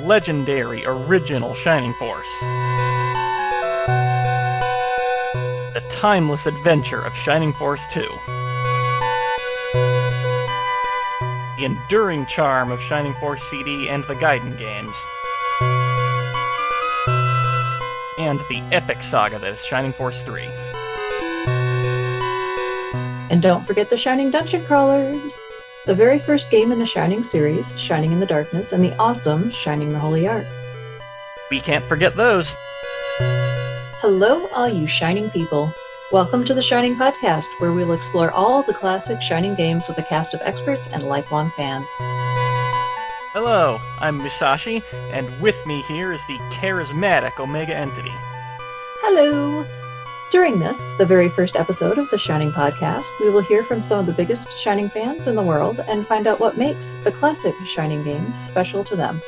legendary original Shining Force. The timeless adventure of Shining Force 2. The enduring charm of Shining Force CD and the Gaiden games. And the epic saga that is Shining Force 3. And don't forget the Shining Dungeon Crawlers! The very first game in the Shining series, Shining in the Darkness, and the awesome Shining the Holy Ark. We can't forget those. Hello, all you Shining people. Welcome to the Shining Podcast, where we'll explore all the classic Shining games with a cast of experts and lifelong fans. Hello, I'm Musashi, and with me here is the charismatic Omega Entity. Hello! During this, the very first episode of the Shining Podcast, we will hear from some of the biggest Shining fans in the world and find out what makes the classic Shining games special to them.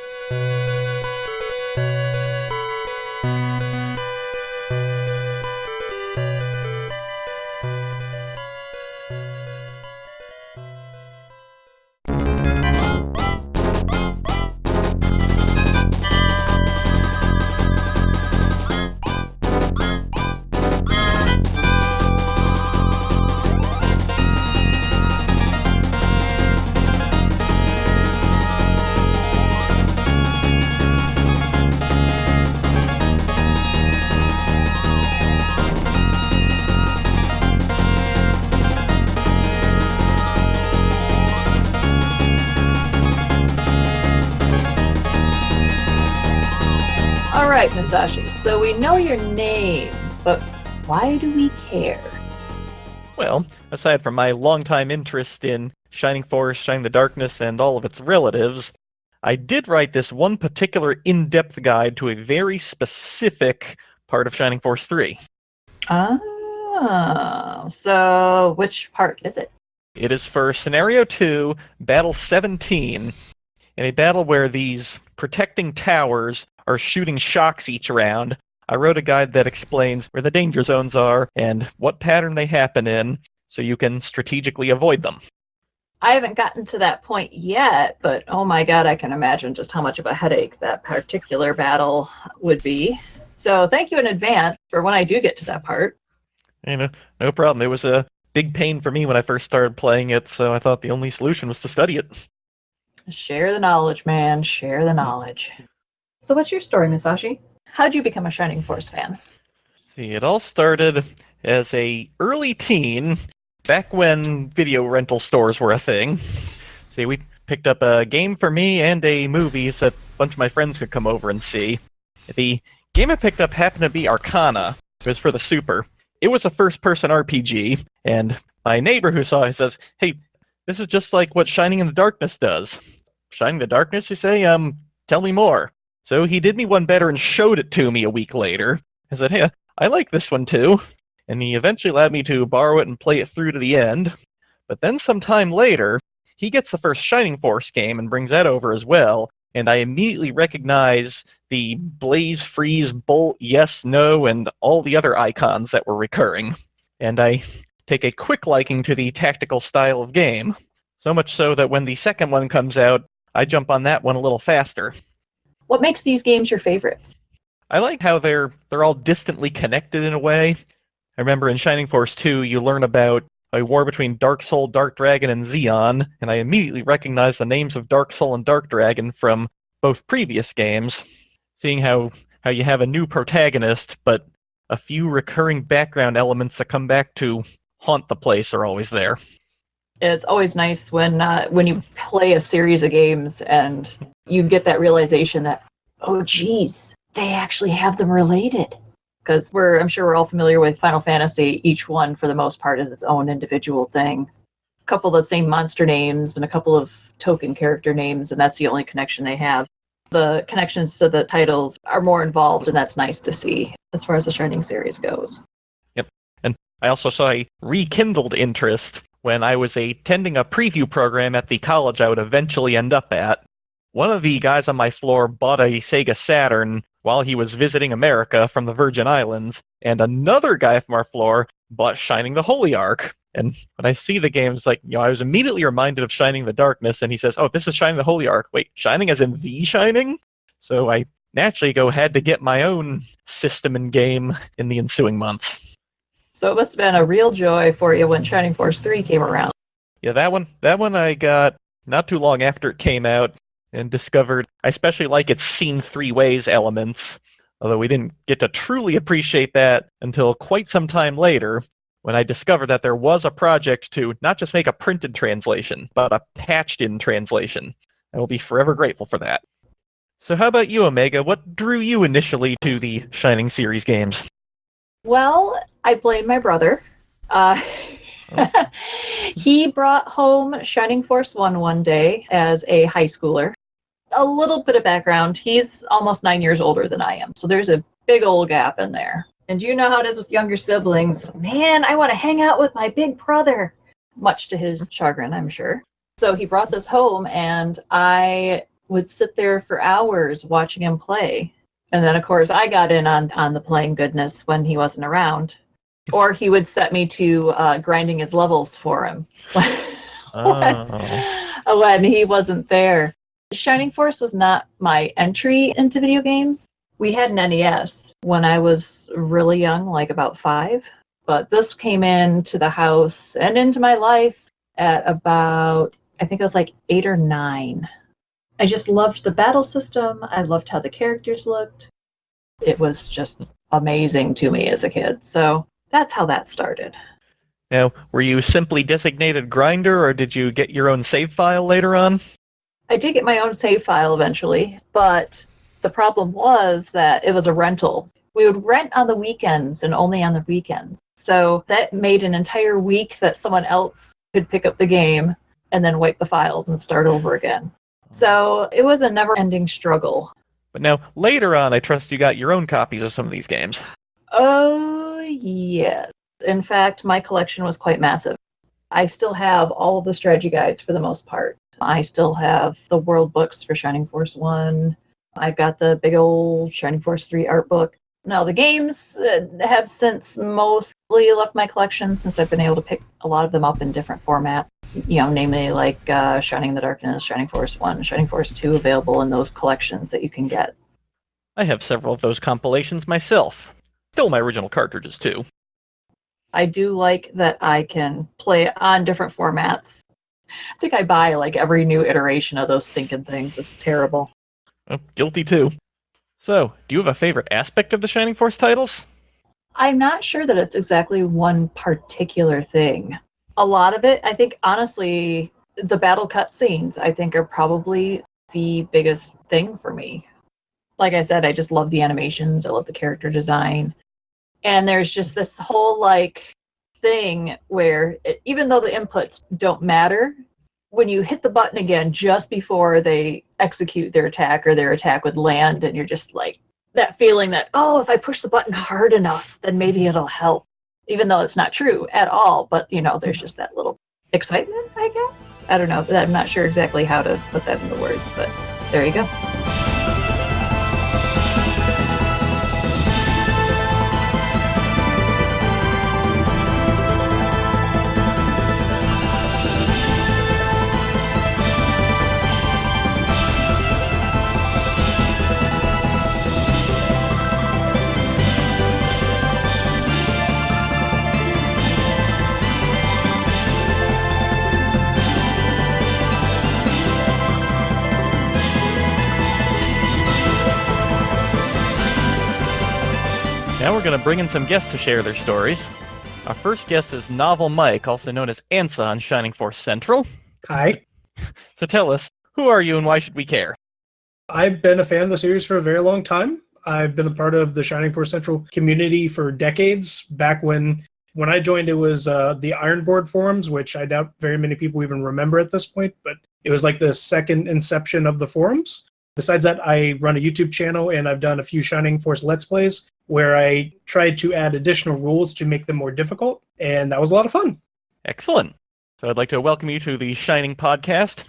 Alright, Musashi, so we know your name, but why do we care? Well, aside from my longtime interest in Shining Force, Shining the Darkness, and all of its relatives, I did write this one particular in-depth guide to a very specific part of Shining Force 3. Oh, so which part is it? It is for Scenario 2, Battle 17, in a battle where these protecting towers are shooting shocks each round. I wrote a guide that explains where the danger zones are and what pattern they happen in, so you can strategically avoid them. I haven't gotten to that point yet, but oh my god, I can imagine just how much of a headache that particular battle would be. So thank you in advance for when I do get to that part. No problem. It was a big pain for me when I first started playing it, so I thought the only solution was to study it. Share the knowledge, man. Share the knowledge. So what's your story, Musashi? How'd you become a Shining Force fan? See, it all started as a early teen, back when video rental stores were a thing. See, we picked up a game for me and a movie so that a bunch of my friends could come over and see. The game I picked up happened to be Arcana. It was for the Super. It was a first-person RPG, and my neighbor who saw it says, "Hey, this is just like what Shining in the Darkness does." Shining in the Darkness, you say? Tell me more. So he did me one better and showed it to me a week later. I said, "Hey, I like this one too." And he eventually allowed me to borrow it and play it through to the end. But then sometime later, he gets the first Shining Force game and brings that over as well. And I immediately recognize the blaze, freeze, bolt, yes, no, and all the other icons that were recurring. And I take a quick liking to the tactical style of game. So much so that when the second one comes out, I jump on that one a little faster. What makes these games your favorites? I like how they're all distantly connected in a way. I remember in Shining Force 2, you learn about a war between Dark Soul, Dark Dragon, and Xeon, and I immediately recognized the names of Dark Soul and Dark Dragon from both previous games, seeing how you have a new protagonist, but a few recurring background elements that come back to haunt the place are always there. It's always nice when you play a series of games and you get that realization that, oh geez, they actually have them related. Because I'm sure we're all familiar with Final Fantasy. Each one, for the most part, is its own individual thing. A couple of the same monster names and a couple of token character names, and that's the only connection they have. The connections to the titles are more involved, and that's nice to see as far as the Shining series goes. Yep, and I also saw a rekindled interest when I was attending a preview program at the college I would eventually end up at. One of the guys on my floor bought a Sega Saturn while he was visiting America from the Virgin Islands, and another guy from our floor bought Shining the Holy Ark. And when I see the game, it's like, I was immediately reminded of Shining the Darkness, and he says, "Oh, this is Shining the Holy Ark." Wait, Shining as in the Shining? So I naturally had to get my own system and game in the ensuing month. So it must have been a real joy for you when Shining Force 3 came around. Yeah, that one I got not too long after it came out and discovered I especially like its seen three ways elements, although we didn't get to truly appreciate that until quite some time later when I discovered that there was a project to not just make a printed translation, but a patched-in translation. I will be forever grateful for that. So how about you, Omega? What drew you initially to the Shining series games? Well, I blame my brother. He brought home Shining Force 1 one day as a high schooler. A little bit of background, he's almost 9 years older than I am, so there's a big old gap in there. And you know how it is with younger siblings. Man, I want to hang out with my big brother, much to his chagrin, I'm sure. So he brought this home, and I would sit there for hours watching him play. And then, of course, I got in on the playing goodness when he wasn't around. Or he would set me to grinding his levels for him when he wasn't there. Shining Force was not my entry into video games. We had an NES when I was really young, like about 5. But this came into the house and into my life at about, I think I was like 8 or 9. I just loved the battle system. I loved how the characters looked. It was just amazing to me as a kid. So that's how that started. Now, were you simply designated grinder, or did you get your own save file later on? I did get my own save file eventually, but the problem was that it was a rental. We would rent on the weekends and only on the weekends. So that made an entire week that someone else could pick up the game and then wipe the files and start over again. So it was a never-ending struggle. But now, later on, I trust you got your own copies of some of these games. Oh, yes. In fact, my collection was quite massive. I still have all of the strategy guides for the most part. I still have the world books for Shining Force 1. I've got the big old Shining Force 3 art book. Now, the games have since mostly left my collection since I've been able to pick a lot of them up in different formats. Namely like Shining in the Darkness, Shining Force 1, Shining Force 2 available in those collections that you can get. I have several of those compilations myself. Still my original cartridges, too. I do like that I can play on different formats. I think I buy like every new iteration of those stinking things. It's terrible. Oh, guilty, too. So, do you have a favorite aspect of the Shining Force titles? I'm not sure that it's exactly one particular thing. A lot of it, I think, honestly, the battle cutscenes, I think, are probably the biggest thing for me. Like I said, I just love the animations. I love the character design. And there's just this whole, thing where, even though the inputs don't matter, when you hit the button again just before they execute their attack or their attack would land, and you're just that feeling that, oh, if I push the button hard enough, then maybe it'll help. Even though it's not true at all, but, there's just that little excitement, I guess. I don't know. I'm not sure exactly how to put that into words, but there you go. Now we're going to bring in some guests to share their stories. Our first guest is Novel Mike, also known as Ansa on Shining Force Central. Hi. So tell us, who are you and why should we care? I've been a fan of the series for a very long time. I've been a part of the Shining Force Central community for decades. Back when I joined, it was the Ironboard forums, which I doubt very many people even remember at this point, but it was like the second inception of the forums. Besides that, I run a YouTube channel, and I've done a few Shining Force Let's Plays where I tried to add additional rules to make them more difficult, and that was a lot of fun. Excellent. So I'd like to welcome you to the Shining podcast.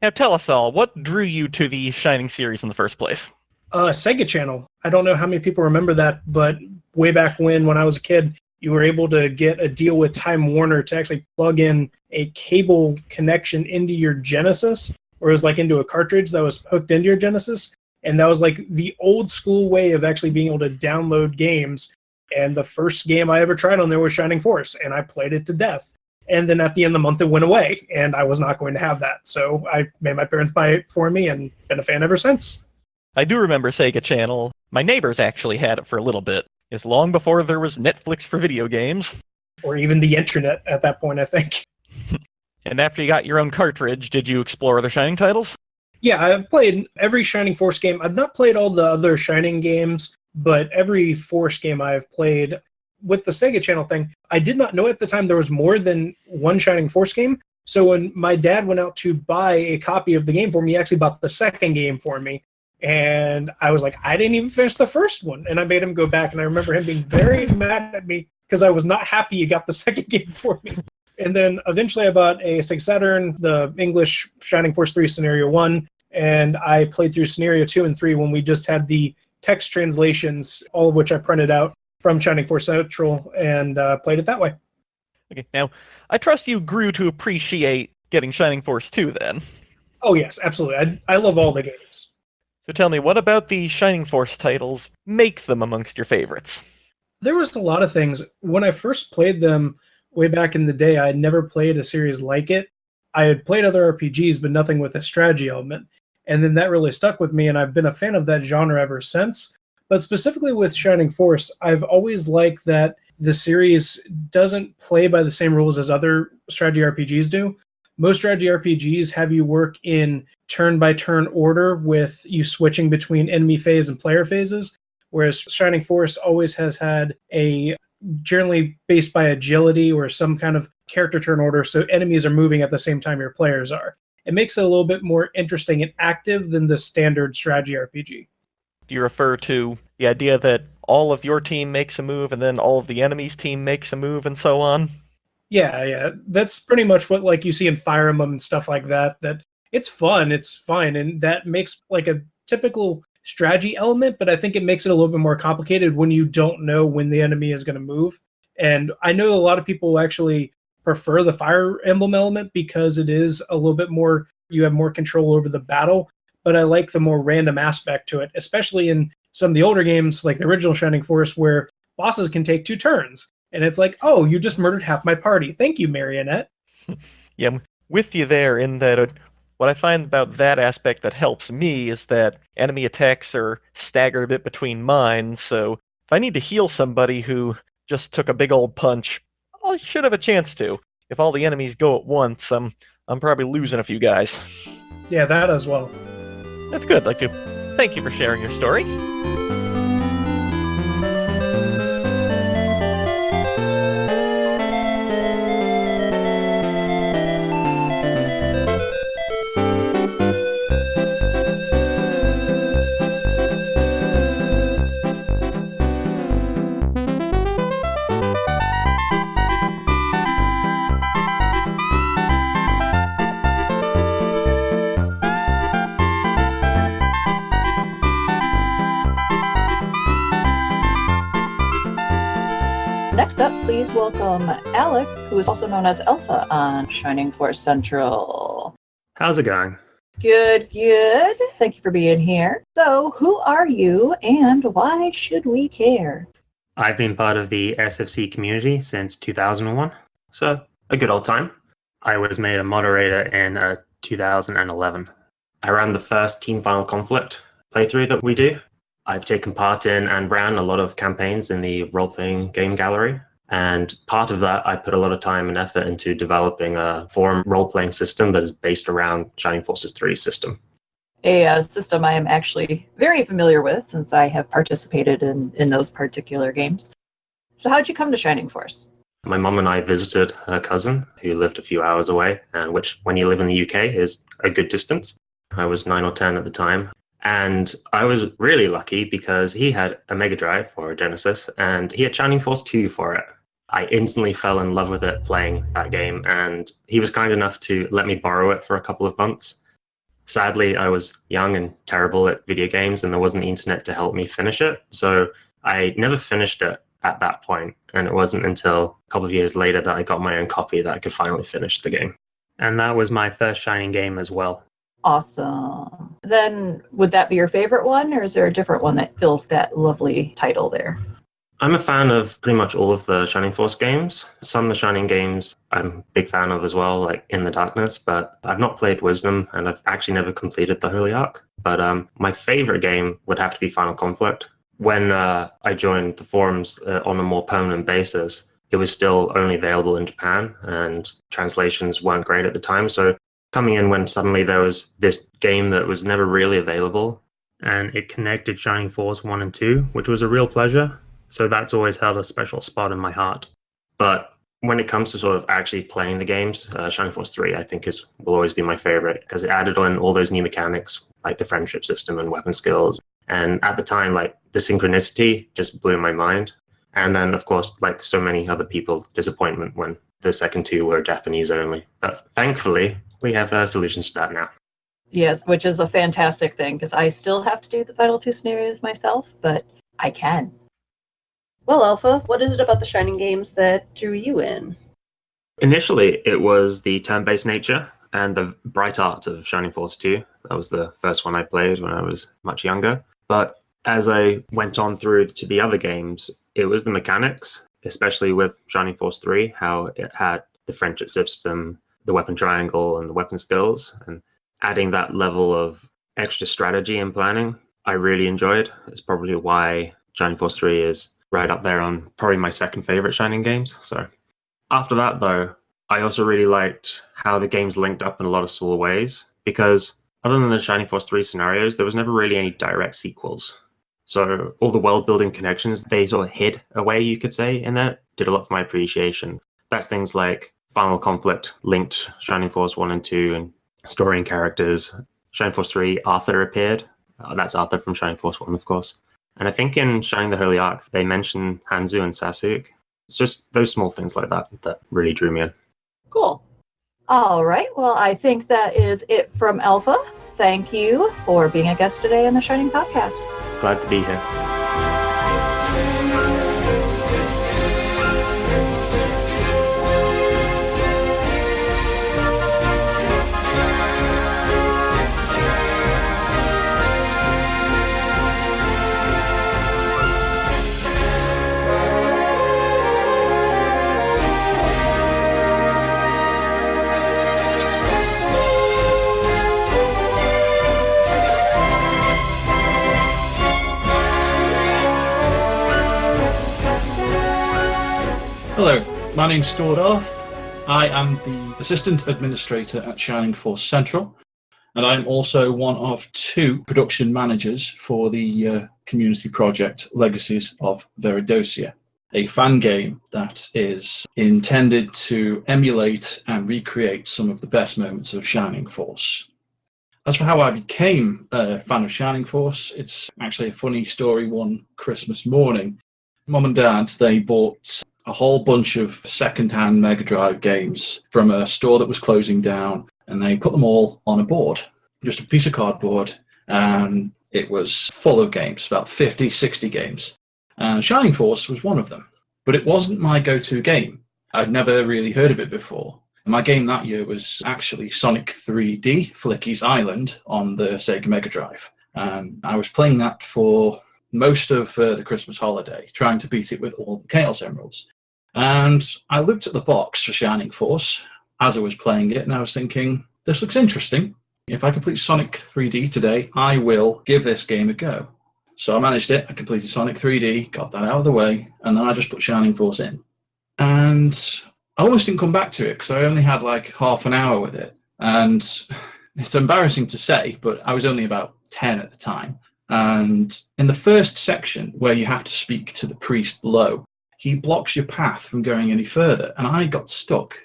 Now tell us all, what drew you to the Shining series in the first place? Sega Channel. I don't know how many people remember that, but way back when I was a kid, you were able to get a deal with Time Warner to actually plug in a cable connection into your Genesis, or it was into a cartridge that was hooked into your Genesis. And that was like the old school way of actually being able to download games. And the first game I ever tried on there was Shining Force, and I played it to death. And then at the end of the month, it went away, and I was not going to have that. So I made my parents buy it for me and been a fan ever since. I do remember Sega Channel. My neighbors actually had it for a little bit. It's long before there was Netflix for video games. Or even the internet at that point, I think. And after you got your own cartridge, did you explore other Shining titles? Yeah, I've played every Shining Force game. I've not played all the other Shining games, but every Force game I've played. With the Sega Channel thing, I did not know at the time there was more than one Shining Force game. So when my dad went out to buy a copy of the game for me, he actually bought the second game for me. And I was like, I didn't even finish the first one. And I made him go back, and I remember him being very mad at me because I was not happy he got the second game for me. And then eventually I bought a Sega Saturn, the English Shining Force 3 Scenario 1, and I played through Scenario 2 and 3 when we just had the text translations, all of which I printed out from Shining Force Central, and played it that way. Okay, now, I trust you grew to appreciate getting Shining Force 2 then. Oh yes, absolutely. I love all the games. So tell me, what about the Shining Force titles make them amongst your favorites? There was a lot of things. When I first played them way back in the day, I had never played a series like it. I had played other RPGs, but nothing with a strategy element. And then that really stuck with me, and I've been a fan of that genre ever since. But specifically with Shining Force, I've always liked that the series doesn't play by the same rules as other strategy RPGs do. Most strategy RPGs have you work in turn-by-turn order with you switching between enemy phase and player phases, whereas Shining Force always has had a generally based by agility or some kind of character turn order, so enemies are moving at the same time your players are. It makes it a little bit more interesting and active than the standard strategy RPG. Do you refer to the idea that all of your team makes a move and then all of the enemy's team makes a move and so on? Yeah. That's pretty much what like you see in Fire Emblem and stuff like that. That it's fun, it's fine, and that makes like a typical strategy element, but I think it makes it a little bit more complicated when you don't know when the enemy is going to move. And I know a lot of people actually prefer the Fire Emblem element because it is a little bit more, you have more control over the battle. But I like the more random aspect to it, especially in some of the older games, like the original Shining Force, where bosses can take 2 turns. And it's like, oh, you just murdered half my party. Thank you, Marionette. Yeah, I'm with you there in that what I find about that aspect that helps me is that enemy attacks are staggered a bit between mine, so if I need to heal somebody who just took a big old punch, I should have a chance to. If all the enemies go at once, I'm probably losing a few guys. Yeah, that as well. That's good. I'd like to thank you for sharing your story. Next up, please welcome Alec, who is also known as Alpha on Shining Force Central. How's it going? Good. Thank you for being here. So, who are you and why should we care? I've been part of the SFC community since 2001, so a good old time. I was made a moderator in 2011. I ran the first Team Final Conflict playthrough that we do. I've taken part in and ran a lot of campaigns in the role-playing game gallery. And part of that, I put a lot of time and effort into developing a forum role-playing system that is based around Shining Forces 3 system. A system I am actually very familiar with since I have participated in those particular games. So how'd you come to Shining Force? My mom and I visited her cousin who lived a few hours away, and which when you live in the UK is a good distance. I was 9 or 10 at the time. And I was really lucky because he had a Mega Drive or a Genesis, and he had Shining Force 2 for it. I instantly fell in love with it playing that game, and he was kind enough to let me borrow it for a couple of months. Sadly, I was young and terrible at video games, and there wasn't the internet to help me finish it, so I never finished it at that point, and it wasn't until a couple of years later that I got my own copy that I could finally finish the game. And that was my first Shining game as well. Awesome. Then would that be your favorite one, or is there a different one that fills that lovely title there? I'm a fan of pretty much all of the Shining Force games. Some of the Shining games I'm a big fan of as well, like In the Darkness, but I've not played Wisdom, and I've actually never completed the Holy Ark. But my favorite game would have to be Final Conflict. When I joined the forums on a more permanent basis, it was still only available in Japan, and translations weren't great at the time. So coming in when suddenly there was this game that was never really available, and it connected Shining Force 1 and 2, which was a real pleasure. So that's always held a special spot in my heart. But when it comes to sort of actually playing the games, Shining Force 3, I think will always be my favorite, because it added on all those new mechanics, like the friendship system and weapon skills. And at the time, like, the synchronicity just blew my mind. And then, of course, like so many other people, disappointment when the second two were Japanese only. But thankfully, we have solutions to that now. Yes, which is a fantastic thing, because I still have to do the final two scenarios myself, but I can. Well, Alpha, what is it about the Shining games that drew you in? Initially, it was the turn-based nature and the bright art of Shining Force 2. That was the first one I played when I was much younger. But as I went on through to the other games, it was the mechanics, especially with Shining Force 3, how it had the friendship system, the weapon triangle, and the weapon skills. And adding that level of extra strategy and planning, I really enjoyed. It's probably why Shining Force 3 is right up there on probably my second favorite Shining games. So after that, though, I also really liked how the games linked up in a lot of small ways, because other than the Shining Force 3 scenarios, there was never really any direct sequels. So all the world-building connections, they sort of hid away, you could say, in that, did a lot for my appreciation. That's things like Final Conflict linked Shining Force 1 and 2, and story and characters. Shining Force 3, Arthur appeared. That's Arthur from Shining Force 1, of course. And I think in Shining the Holy Ark, they mention Hanzu and Sasuke. It's just those small things like that that really drew me in. Cool. All right. Well, I think that is it from Alpha. Thank you for being a guest today on the Shining Podcast. Glad to be here. Hello, my name's Stordarth. I am the Assistant Administrator at Shining Force Central, and I'm also one of two production managers for the community project Legacies of Viridosia, a fan game that is intended to emulate and recreate some of the best moments of Shining Force. As for how I became a fan of Shining Force, it's actually a funny story. One Christmas morning, Mum and Dad, they bought a whole bunch of second-hand Mega Drive games from a store that was closing down, and they put them all on a board, just a piece of cardboard, and it was full of games, about 50, 60 games. And Shining Force was one of them. But it wasn't my go-to game. I'd never really heard of it before. My game that year was actually Sonic 3D, Flicky's Island, on the Sega Mega Drive. I was playing that for most of the Christmas holiday, trying to beat it with all the Chaos Emeralds. And I looked at the box for Shining Force as I was playing it, and I was thinking, this looks interesting. If I complete Sonic 3D today, I will give this game a go. So I managed it. I completed Sonic 3D, got that out of the way, and then I just put Shining Force in. And I almost didn't come back to it because I only had like half an hour with it. And it's embarrassing to say, but I was only about 10 at the time. And in the first section where you have to speak to the priest below, he blocks your path from going any further, and I got stuck.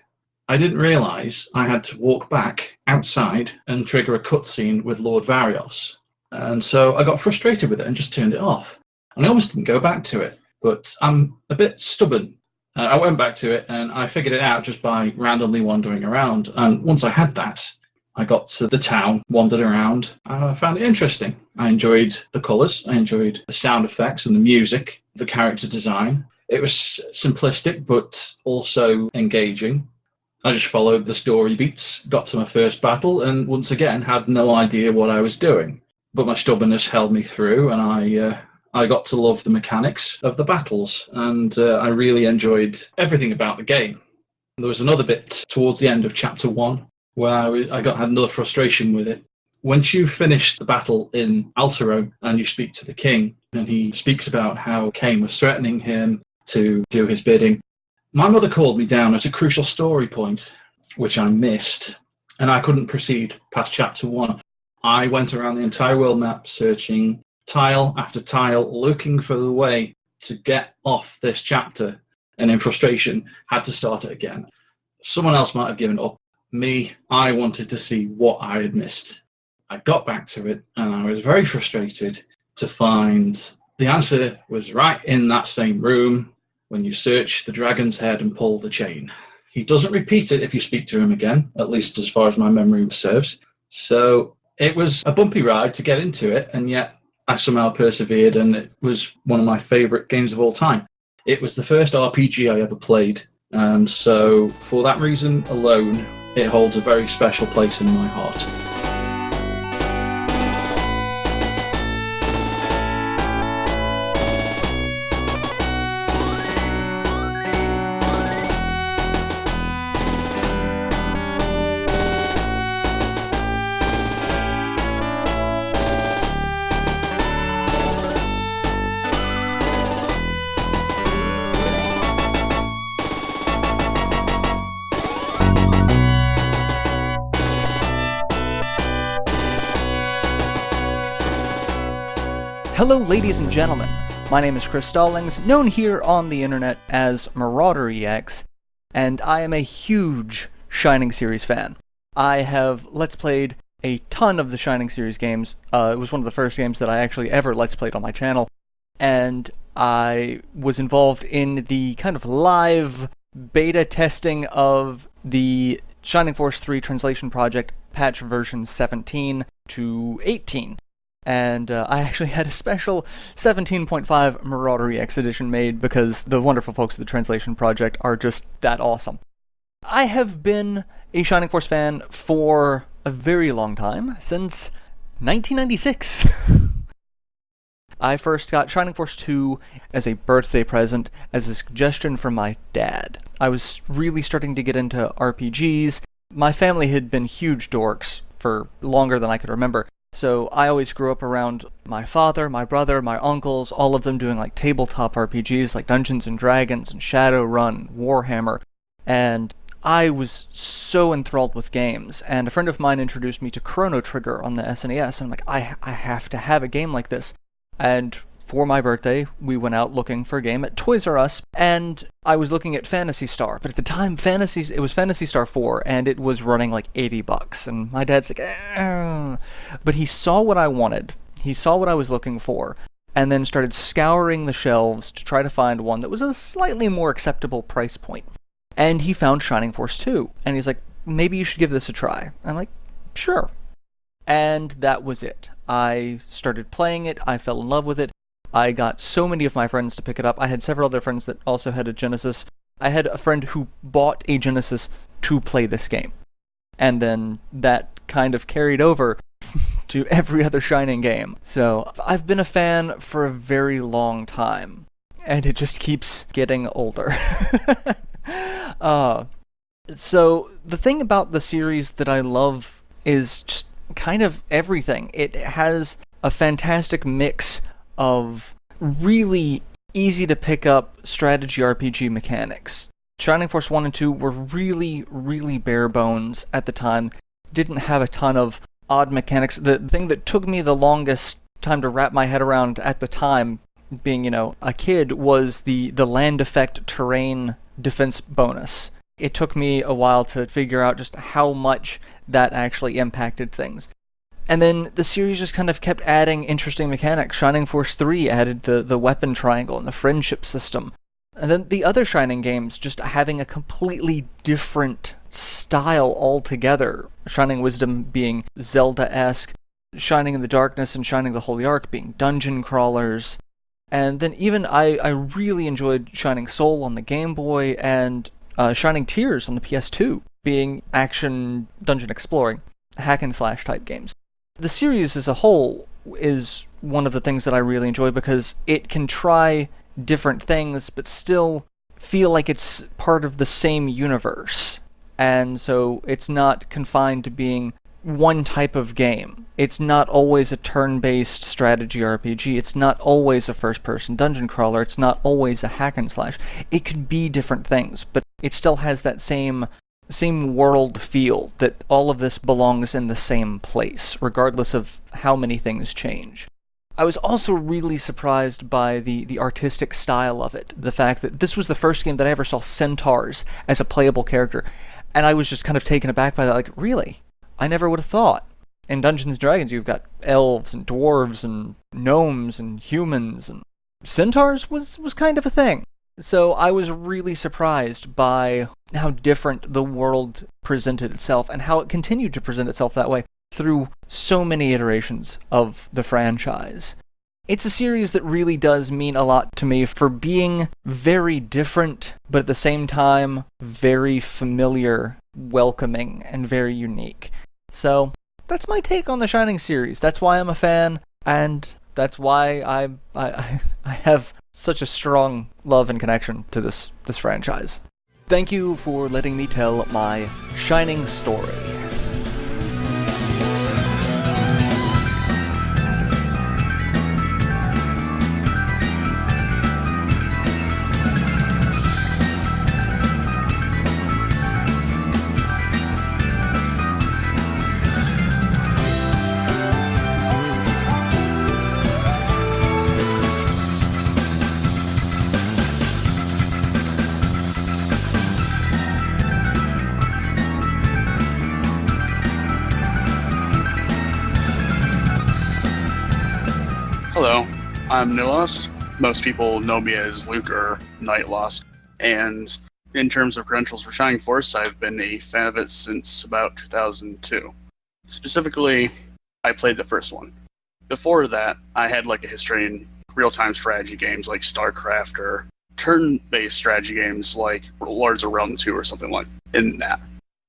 I didn't realise I had to walk back outside and trigger a cutscene with Lord Varios. And so I got frustrated with it and just turned it off. And I almost didn't go back to it, but I'm a bit stubborn. I went back to it and I figured it out just by randomly wandering around. And once I had that, I got to the town, wandered around, and I found it interesting. I enjoyed the colours, I enjoyed the sound effects and the music, the character design. It was simplistic, but also engaging. I just followed the story beats, got to my first battle, and once again had no idea what I was doing. But my stubbornness held me through, and I got to love the mechanics of the battles, and I really enjoyed everything about the game. There was another bit towards the end of Chapter 1 where I had another frustration with it. Once you finish the battle in Alterone and you speak to the king, and he speaks about how Cain was threatening him to do his bidding, my mother called me down at a crucial story point, which I missed, and I couldn't proceed past Chapter 1. I went around the entire world map searching tile after tile, looking for the way to get off this chapter, and in frustration had to start it again. Someone else might have given up. Me, I wanted to see what I had missed. I got back to it, and I was very frustrated to find the answer was right in that same room when you search the dragon's head and pull the chain. He doesn't repeat it if you speak to him again, at least as far as my memory serves. So it was a bumpy ride to get into it, and yet I somehow persevered, and it was one of my favourite games of all time. It was the first RPG I ever played, and so for that reason alone, it holds a very special place in my heart. Hello ladies and gentlemen, my name is Chris Stallings, known here on the internet as MarauderEX, and I am a huge Shining series fan. I have Let's Played a ton of the Shining series games. It was one of the first games that I actually ever Let's Played on my channel, and I was involved in the kind of live beta testing of the Shining Force 3 translation project, patch version 17 to 18. And I actually had a special 17.5 MarauderEX edition made because the wonderful folks at the Translation Project are just that awesome. I have been a Shining Force fan for a very long time, since 1996. I first got Shining Force 2 as a birthday present, as a suggestion from my dad. I was really starting to get into RPGs. My family had been huge dorks for longer than I could remember. So I always grew up around my father, my brother, my uncles, all of them doing like tabletop RPGs like Dungeons and Dragons and Shadowrun, Warhammer, and I was so enthralled with games. And a friend of mine introduced me to Chrono Trigger on the SNES, and I'm like, I have to have a game like this. And for my birthday, we went out looking for a game at Toys R Us, and I was looking at Phantasy Star, but at the time, it was Phantasy Star 4, and it was running like $80, and my dad's like, but he saw what I wanted, he saw what I was looking for, and then started scouring the shelves to try to find one that was a slightly more acceptable price point. And he found Shining Force 2, and he's like, maybe you should give this a try. I'm like, sure. And that was it. I started playing it, I fell in love with it. I got so many of my friends to pick it up. I had several other friends that also had a Genesis. I had a friend who bought a Genesis to play this game. And then that kind of carried over to every other Shining game. So I've been a fan for a very long time. And it just keeps getting older. So the thing about the series that I love is just kind of everything. It has a fantastic mix of really easy to pick up strategy RPG mechanics. Shining Force 1 and 2 were really, really bare bones at the time. Didn't have a ton of odd mechanics. The thing that took me the longest time to wrap my head around at the time, being, a kid, was the land effect terrain defense bonus. It took me a while to figure out just how much that actually impacted things. And then the series just kind of kept adding interesting mechanics. Shining Force 3 added the weapon triangle and the friendship system. And then the other Shining games just having a completely different style altogether. Shining Wisdom being Zelda-esque, Shining in the Darkness and Shining the Holy Ark being dungeon crawlers. And then even I really enjoyed Shining Soul on the Game Boy and Shining Tears on the PS2. being action dungeon exploring, hack and slash type games. The series as a whole is one of the things that I really enjoy because it can try different things but still feel like it's part of the same universe. And so it's not confined to being one type of game. It's not always a turn-based strategy RPG. It's not always a first-person dungeon crawler. It's not always a hack and slash. It could be different things, but it still has that same world feel, that all of this belongs in the same place, regardless of how many things change. I was also really surprised by the artistic style of it. The fact that this was the first game that I ever saw centaurs as a playable character. And I was just kind of taken aback by that, like, really? I never would have thought. In Dungeons & Dragons, you've got elves and dwarves and gnomes and humans, and centaurs was kind of a thing. So I was really surprised by how different the world presented itself and how it continued to present itself that way through so many iterations of the franchise. It's a series that really does mean a lot to me for being very different, but at the same time, very familiar, welcoming, and very unique. So, that's my take on the Shining series. That's why I'm a fan, and that's why I have such a strong love and connection to this franchise. Thank you for letting me tell my Shining story. Hello, I'm Nyttelost. Most people know me as Luke or Nyttelost, and in terms of credentials for Shining Force, I've been a fan of it since about 2002. Specifically, I played the first one. Before that, I had like a history in real-time strategy games like StarCraft or turn-based strategy games like Lords of Realm 2 or something like in that.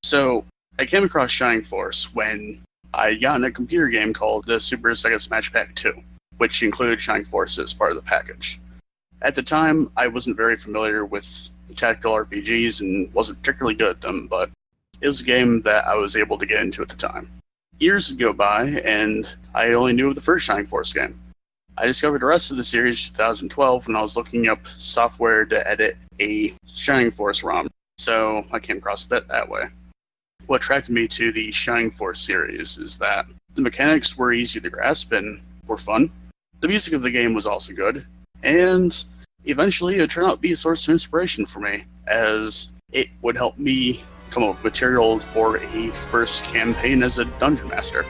So I came across Shining Force when I got in a computer game called the Super Sega Smash Pack 2. Which included Shining Force as part of the package. At the time, I wasn't very familiar with tactical RPGs and wasn't particularly good at them, but it was a game that I was able to get into at the time. Years would go by, and I only knew of the first Shining Force game. I discovered the rest of the series in 2012 when I was looking up software to edit a Shining Force ROM, so I came across that way. What attracted me to the Shining Force series is that the mechanics were easy to grasp and were fun. The music of the game was also good, and eventually it turned out to be a source of inspiration for me, as it would help me come up with material for a first campaign as a dungeon master.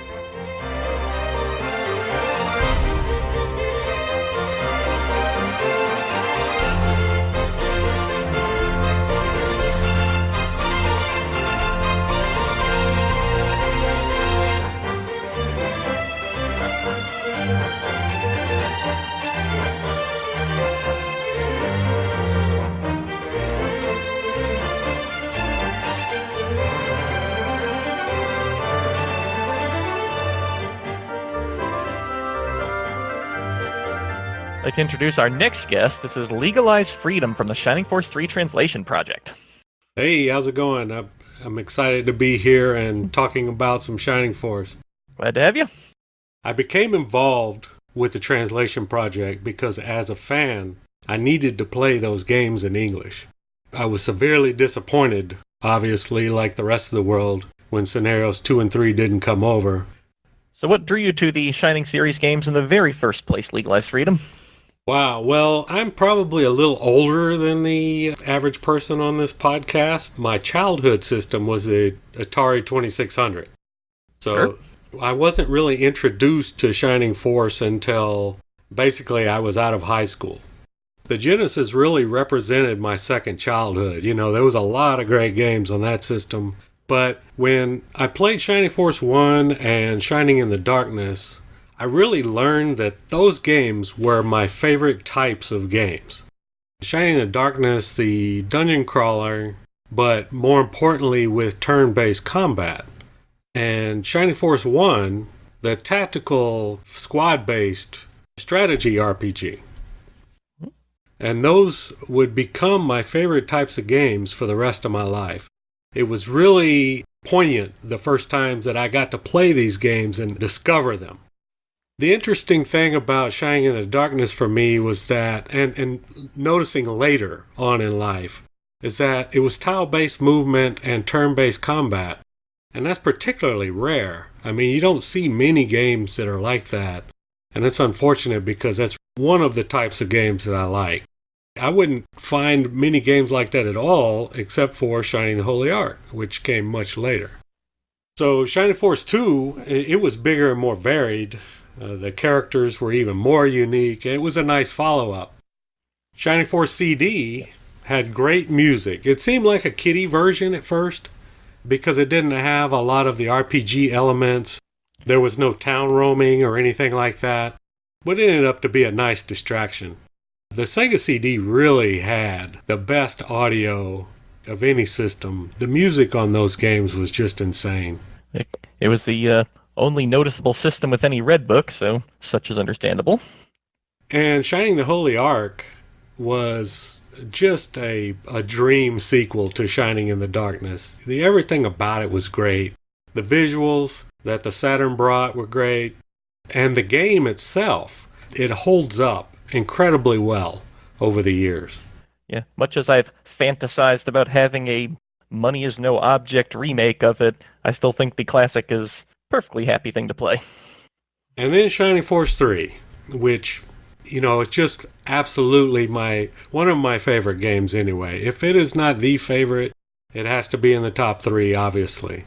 I'd like to introduce our next guest. This is Legalize Freedom from the Shining Force 3 Translation Project. Hey, how's it going? I'm excited to be here and talking about some Shining Force. Glad to have you. I became involved with the translation project because as a fan, I needed to play those games in English. I was severely disappointed, obviously, like the rest of the world, when Scenarios 2 and 3 didn't come over. So what drew you to the Shining series games in the very first place, Legalize Freedom? Wow, well, I'm probably a little older than the average person on this podcast. My childhood system was the Atari 2600. So Sure. I wasn't really introduced to Shining Force until basically I was out of high school. The Genesis really represented my second childhood. You know, there was a lot of great games on that system. But when I played Shining Force 1 and Shining in the Darkness, I really learned that those games were my favorite types of games. Shining in the Darkness, the dungeon crawler, but more importantly with turn-based combat. And Shining Force 1, the tactical squad-based strategy RPG. And those would become my favorite types of games for the rest of my life. It was really poignant the first times that I got to play these games and discover them. The interesting thing about Shining in the Darkness for me was that, and noticing later on in life, is that it was tile-based movement and turn-based combat. And that's particularly rare. I mean, you don't see many games that are like that. And it's unfortunate because that's one of the types of games that I like. I wouldn't find many games like that at all, except for Shining the Holy Ark, which came much later. So Shining Force 2, it was bigger and more varied. The characters were even more unique. It was a nice follow-up. Shining Force CD had great music. It seemed like a kiddie version at first, because it didn't have a lot of the RPG elements. There was no town roaming or anything like that, but it ended up to be a nice distraction. The Sega CD really had the best audio of any system. The music on those games was just insane. It was the only noticeable system with any red book, so such is understandable. And Shining the Holy Ark was just a dream sequel to Shining in the Darkness. Everything about it was great. The visuals that the Saturn brought were great. And the game itself, it holds up incredibly well over the years. Yeah, much as I've fantasized about having a money is no object remake of it, I still think the classic is a perfectly happy thing to play. And then Shining Force 3, which, it's just absolutely one of my favorite games anyway. If it is not the favorite, it has to be in the top 3, obviously.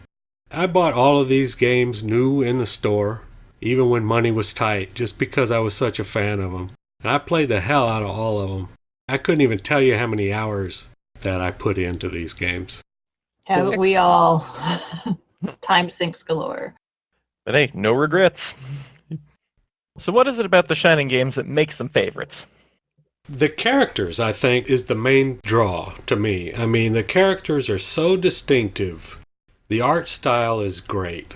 I bought all of these games new in the store, even when money was tight, just because I was such a fan of them. And I played the hell out of all of them. I couldn't even tell you how many hours that I put into these games. Haven't we all? Time sinks galore. But hey, no regrets. So what is it about the Shining games that makes them favorites? The characters, I think, is the main draw to me. I mean, the characters are so distinctive. The art style is great.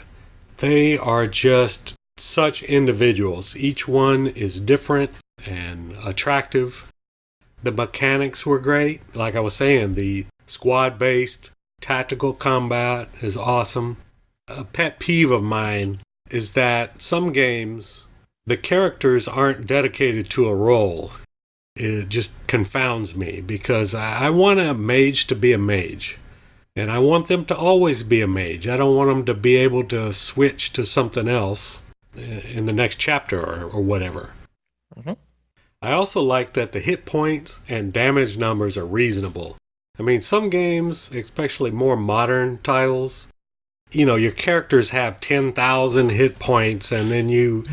They are just such individuals. Each one is different and attractive. The mechanics were great. Like I was saying, the squad-based tactical combat is awesome. A pet peeve of mine is that some games, the characters aren't dedicated to a role. It just confounds me because I want a mage to be a mage. And I want them to always be a mage. I don't want them to be able to switch to something else in the next chapter or whatever. Mm-hmm. I also like that the hit points and damage numbers are reasonable. I mean, some games, especially more modern titles, your characters have 10,000 hit points and then you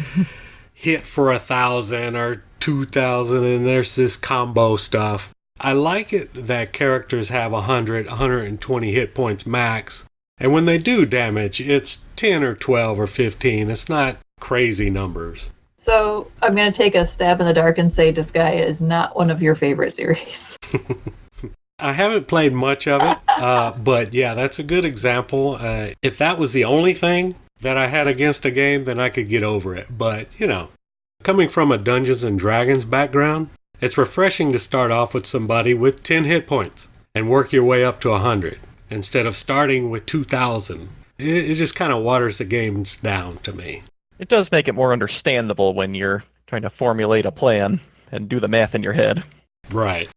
hit for 1,000 or 2,000 and there's this combo stuff. I like it that characters have 100, 120 hit points max. And when they do damage, it's 10 or 12 or 15. It's not crazy numbers. So I'm going to take a stab in the dark and say Disgaea is not one of your favorite series. I haven't played much of it, but yeah, that's a good example. If that was the only thing that I had against a game, then I could get over it. But, coming from a Dungeons and Dragons background, it's refreshing to start off with somebody with 10 hit points and work your way up to 100 instead of starting with 2,000. It just kind of waters the games down to me. It does make it more understandable when you're trying to formulate a plan and do the math in your head. Right.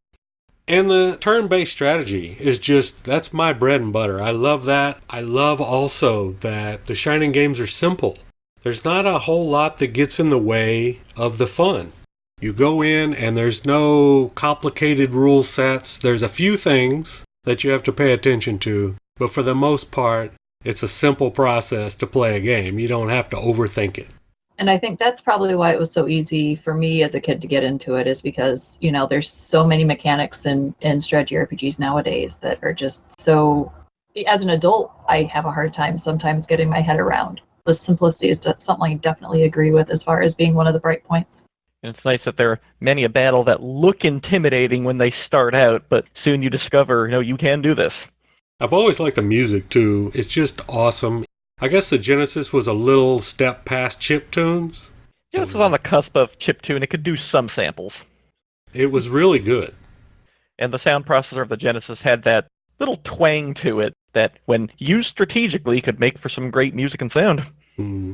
And the turn-based strategy is that's my bread and butter. I love that. I love also that the Shining games are simple. There's not a whole lot that gets in the way of the fun. You go in and there's no complicated rule sets. There's a few things that you have to pay attention to, but for the most part, it's a simple process to play a game. You don't have to overthink it. And I think that's probably why it was so easy for me as a kid to get into it, is because, there's so many mechanics in strategy RPGs nowadays that are just so... As an adult, I have a hard time sometimes getting my head around. The simplicity is something I definitely agree with as far as being one of the bright points. And it's nice that there are many a battle that look intimidating when they start out, but soon you discover, you can do this. I've always liked the music too. It's just awesome. I guess the Genesis was a little step past chiptunes. This was on the cusp of chiptune. It could do some samples. It was really good. And the sound processor of the Genesis had that little twang to it that, when used strategically, could make for some great music and sound. Mm.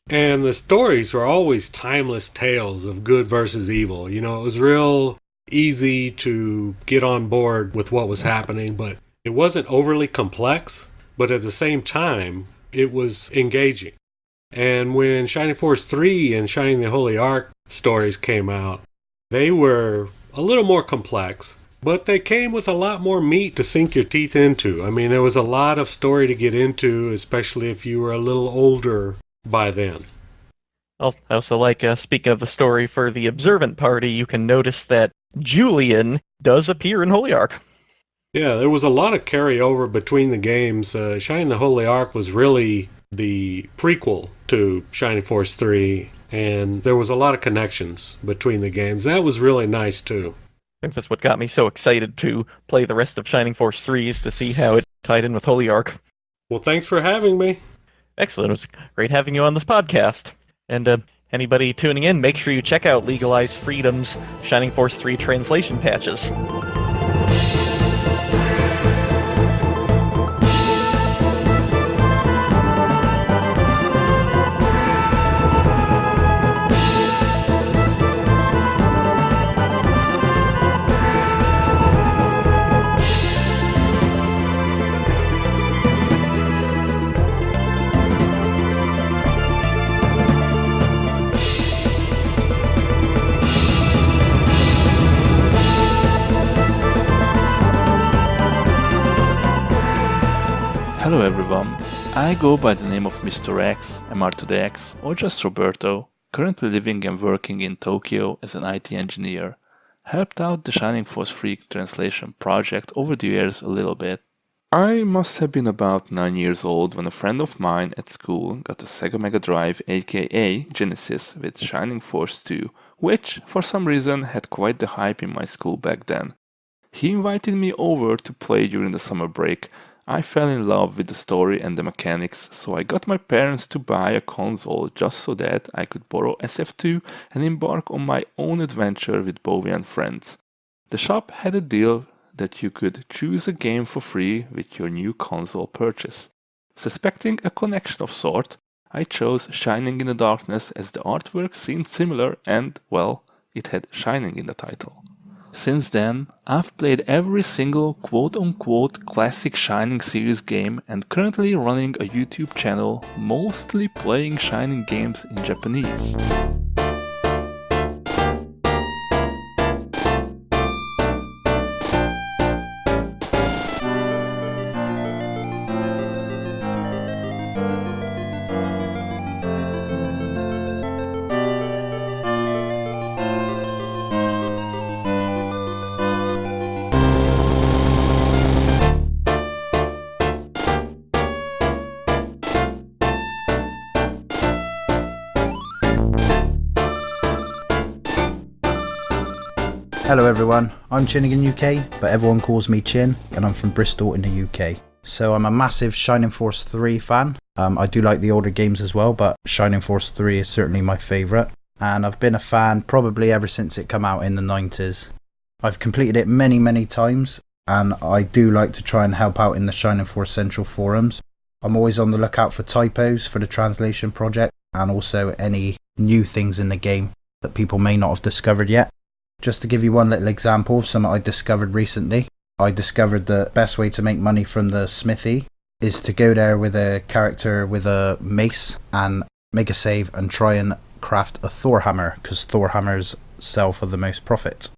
And the stories were always timeless tales of good versus evil. You know, it was real easy to get on board with what was happening, but it wasn't overly complex, but at the same time, it was engaging. And when Shining Force 3 and Shining the Holy Ark stories came out, they were a little more complex, but they came with a lot more meat to sink your teeth into. I mean, there was a lot of story to get into, especially if you were a little older by then. I also like, speaking of the story, for the observant party, you can notice that Julian does appear in Holy Ark. Yeah, there was a lot of carryover between the games. Shining the Holy Ark was really the prequel to Shining Force 3, and there was a lot of connections between the games. That was really nice, too. I think that's what got me so excited to play the rest of Shining Force 3, is to see how it tied in with Holy Ark. Well, thanks for having me. Excellent. It was great having you on this podcast. And anybody tuning in, make sure you check out Legalize Freedom's Shining Force 3 translation patches. Hello everyone, I go by the name of Mr. X, MarauderEX, or just Roberto, currently living and working in Tokyo as an IT engineer. Helped out the Shining Force 3 translation project over the years a little bit. I must have been about 9 years old when a friend of mine at school got a Sega Mega Drive aka Genesis with Shining Force 2, which for some reason had quite the hype in my school back then. He invited me over to play during the summer break. I fell in love with the story and the mechanics, so I got my parents to buy a console just so that I could borrow SF2 and embark on my own adventure with Bowie and friends. The shop had a deal that you could choose a game for free with your new console purchase. Suspecting a connection of sort, I chose Shining in the Darkness as the artwork seemed similar and, well, it had Shining in the title. Since then, I've played every single quote-unquote classic Shining series game and currently running a YouTube channel mostly playing Shining games in Japanese. Hello everyone, I'm ChinagonUK, but everyone calls me Chin, and I'm from Bristol in the UK. So I'm a massive Shining Force 3 fan. I do like the older games as well, but Shining Force 3 is certainly my favourite. And I've been a fan probably ever since it came out in the 90s. I've completed it many times, and I do like to try and help out in the Shining Force Central forums. I'm always on the lookout for typos for the translation project, and also any new things in the game that people may not have discovered yet. Just to give you one little example of something I discovered recently, I discovered the best way to make money from the smithy is to go there with a character with a mace and make a save and try and craft a Thor hammer, because Thor hammers sell for the most profit.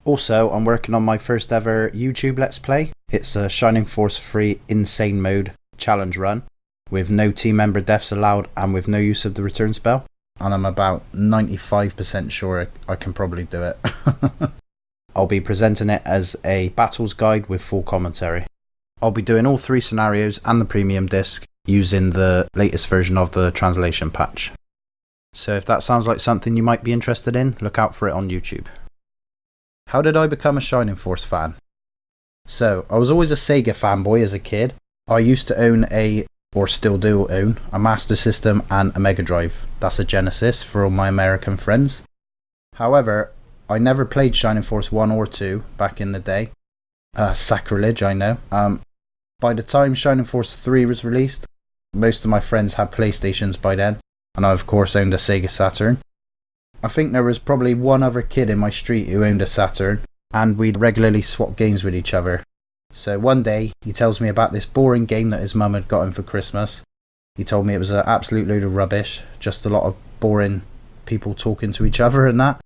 Also, I'm working on my first ever YouTube Let's Play. It's a Shining Force 3 Insane Mode challenge run with no team member deaths allowed and with no use of the return spell. And I'm about 95% sure I can probably do it. I'll be presenting it as a battles guide with full commentary. I'll be doing all 3 scenarios and the premium disc using the latest version of the translation patch. So if that sounds like something you might be interested in, look out for it on YouTube. How did I become a Shining Force fan? So, I was always a Sega fanboy as a kid. I used to own or still do own, a Master System and a Mega Drive. That's a Genesis for all my American friends. However, I never played Shining Force 1 or 2 back in the day. Sacrilege, I know. By the time Shining Force 3 was released, most of my friends had PlayStations by then, and I of course owned a Sega Saturn. I think there was probably one other kid in my street who owned a Saturn, and we'd regularly swap games with each other. So one day, he tells me about this boring game that his mum had got him for Christmas. He told me it was an absolute load of rubbish, just a lot of boring people talking to each other and that.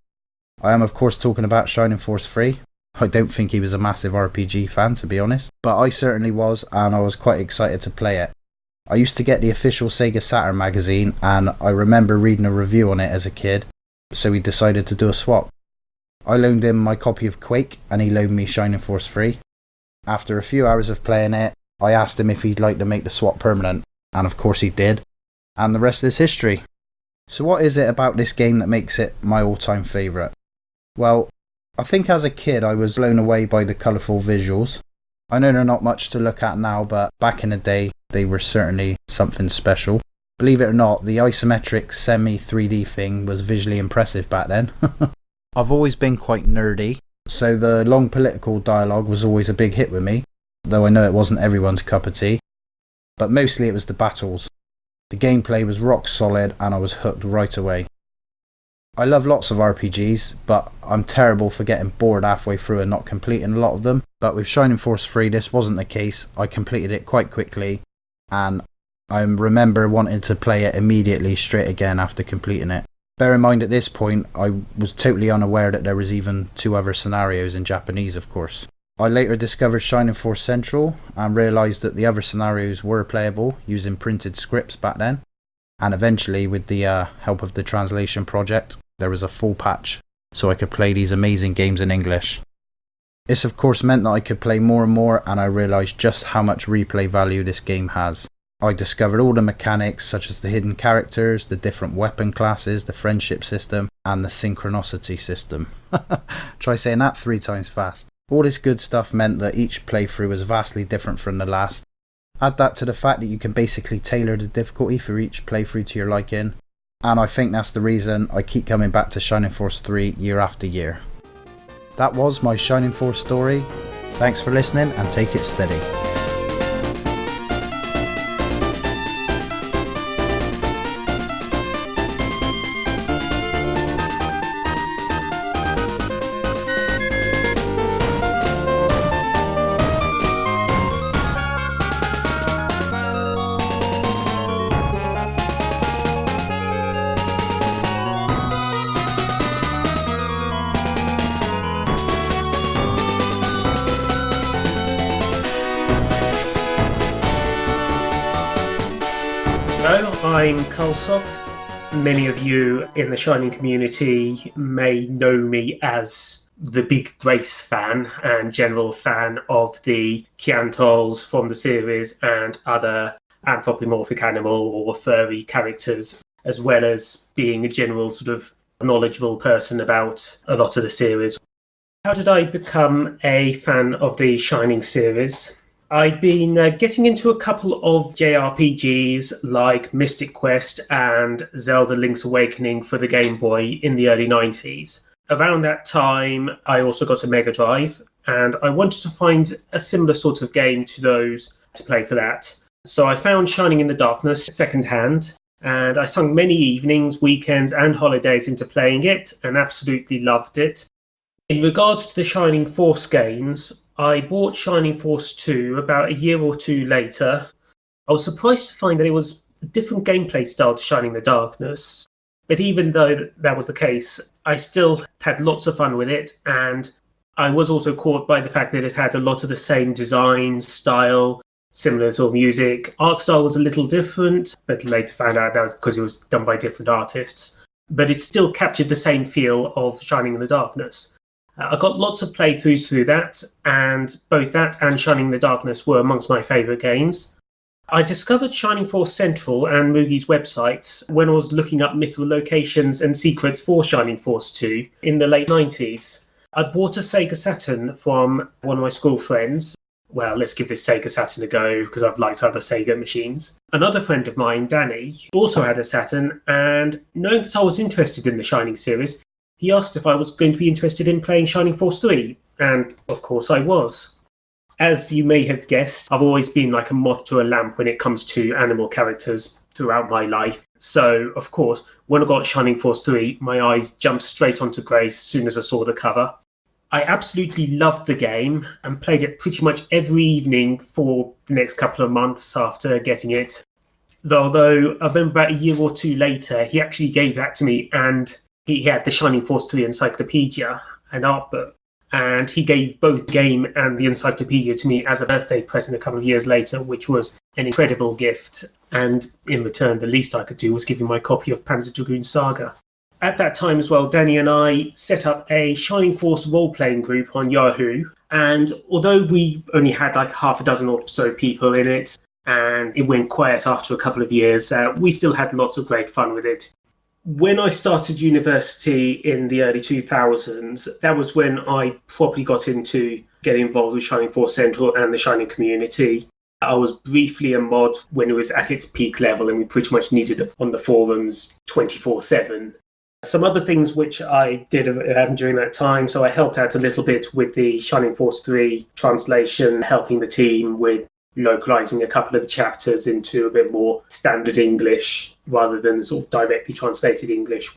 I am of course talking about Shining Force 3. I don't think he was a massive RPG fan, to be honest, but I certainly was, and I was quite excited to play it. I used to get the official Sega Saturn magazine, and I remember reading a review on it as a kid, so we decided to do a swap. I loaned him my copy of Quake, and he loaned me Shining Force 3. After a few hours of playing it, I asked him if he'd like to make the swap permanent, and of course he did, and the rest is history. So what is it about this game that makes it my all-time favourite? Well, I think as a kid I was blown away by the colourful visuals. I know they're not much to look at now, but back in the day they were certainly something special. Believe it or not, the isometric semi-3D thing was visually impressive back then. I've always been quite nerdy, so the long political dialogue was always a big hit with me, though I know it wasn't everyone's cup of tea. But mostly it was the battles. The gameplay was rock solid and I was hooked right away. I love lots of RPGs, but I'm terrible for getting bored halfway through and not completing a lot of them. But with Shining Force 3 this wasn't the case. I completed it quite quickly, and I remember wanting to play it immediately straight again after completing it. Bear in mind at this point I was totally unaware that there was even 2 other scenarios in Japanese, of course. I later discovered Shining Force Central and realised that the other scenarios were playable using printed scripts back then, and eventually with the help of the translation project there was a full patch so I could play these amazing games in English. This of course meant that I could play more and more, and I realised just how much replay value this game has. I discovered all the mechanics such as the hidden characters, the different weapon classes, the friendship system and the synchronicity system. Try saying that 3 times fast. All this good stuff meant that each playthrough was vastly different from the last. Add that to the fact that you can basically tailor the difficulty for each playthrough to your liking, and I think that's the reason I keep coming back to Shining Force 3 year after year. That was my Shining Force story. Thanks for listening and take it steady. Hello, I'm Cullsoft. Many of you in the Shining community may know me as the big Grace fan and general fan of the Chiantals from the series and other anthropomorphic animal or furry characters, as well as being a general sort of knowledgeable person about a lot of the series. How did I become a fan of the Shining series? I'd been getting into a couple of JRPGs like Mystic Quest and Zelda Link's Awakening for the Game Boy in the early 90s. Around that time, I also got a Mega Drive, and I wanted to find a similar sort of game to those to play for that. So I found Shining in the Darkness secondhand, and I sunk many evenings, weekends, and holidays into playing it, and absolutely loved it. In regards to the Shining Force games, I bought Shining Force 2 about a year or 2 later. I was surprised to find that it was a different gameplay style to Shining in the Darkness. But even though that was the case, I still had lots of fun with it, and I was also caught by the fact that it had a lot of the same design, style, similar to music. Art style was a little different, but later found out that was because it was done by different artists. But it still captured the same feel of Shining in the Darkness. I got lots of playthroughs through that, and both that and Shining in the Darkness were amongst my favourite games. I discovered Shining Force Central and Mugi's websites when I was looking up mythical locations and secrets for Shining Force 2 in the late 90s. I bought a Sega Saturn from one of my school friends. Well, let's give this Sega Saturn a go because I've liked other Sega machines. Another friend of mine, Danny, also had a Saturn, and knowing that I was interested in the Shining series, he asked if I was going to be interested in playing Shining Force 3, and of course I was. As you may have guessed, I've always been like a moth to a lamp when it comes to animal characters throughout my life. So, of course, when I got Shining Force 3, my eyes jumped straight onto Grace as soon as I saw the cover. I absolutely loved the game and played it pretty much every evening for the next couple of months after getting it. Although I remember about a year or two later, he actually gave that to me, and he had the Shining Force 3 Encyclopedia, an art book. And he gave both the game and the encyclopedia to me as a birthday present a couple of years later, which was an incredible gift. And in return, the least I could do was give him my copy of Panzer Dragoon Saga. At that time as well, Danny and I set up a Shining Force role-playing group on Yahoo. And although we only had like half a dozen or so people in it, and it went quiet after a couple of years, we still had lots of great fun with it. When I started university in the early 2000s, that was when I properly got into getting involved with Shining Force Central and the Shining community. I was briefly a mod when it was at its peak level, and we pretty much needed it on the forums 24/7. Some other things which I did during that time, so I helped out a little bit with the Shining Force 3 translation, helping the team with localizing a couple of the chapters into a bit more standard English rather than sort of directly translated English.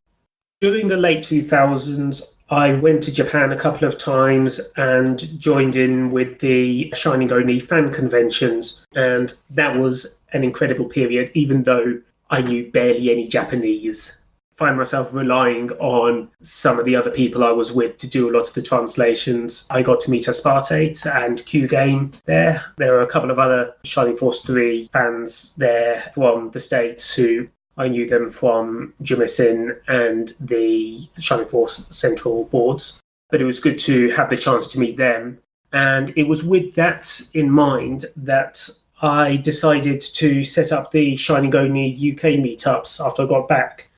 During the late 2000s, I went to Japan a couple of times and joined in with the ShiningONI fan conventions, and that was an incredible period, even though I knew barely any Japanese. Find myself relying on some of the other people I was with to do a lot of the translations. I got to meet Aspartate and Q-Game there. There were a couple of other Shining Force 3 fans there from the States who I knew them from Jamisin and the Shining Force Central boards. But it was good to have the chance to meet them. And it was with that in mind that I decided to set up the ShiningONI UK meetups after I got back.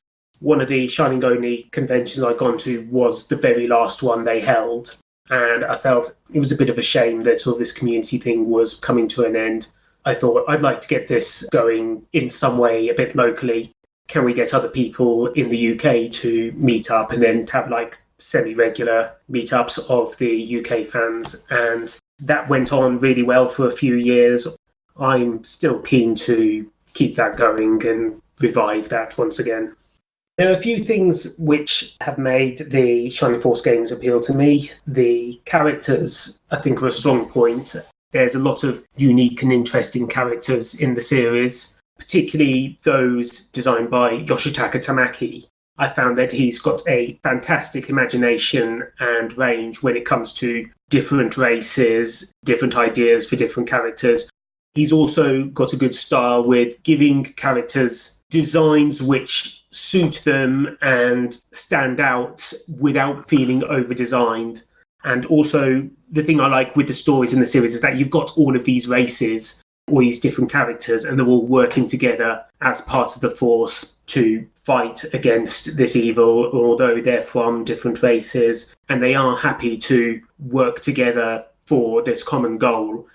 One of the ShiningONI conventions I'd gone to was the very last one they held, and I felt it was a bit of a shame that sort of this community thing was coming to an end. I thought I'd like to get this going in some way a bit locally. Can we get other people in the UK to meet up and then have like semi-regular meetups of the UK fans? And that went on really well for a few years. I'm still keen to keep that going and revive that once again. There are a few things which have made the Shining Force games appeal to me. The characters, I think, are a strong point. There's a lot of unique and interesting characters in the series, particularly those designed by Yoshitaka Tamaki. I found that he's got a fantastic imagination and range when it comes to different races, different ideas for different characters. He's also got a good style with giving characters designs which suit them and stand out without feeling over-designed. And also, the thing I like with the stories in the series is that you've got all of these races, all these different characters, and they're all working together as part of the Force to fight against this evil, although they're from different races, and they are happy to work together for this common goal.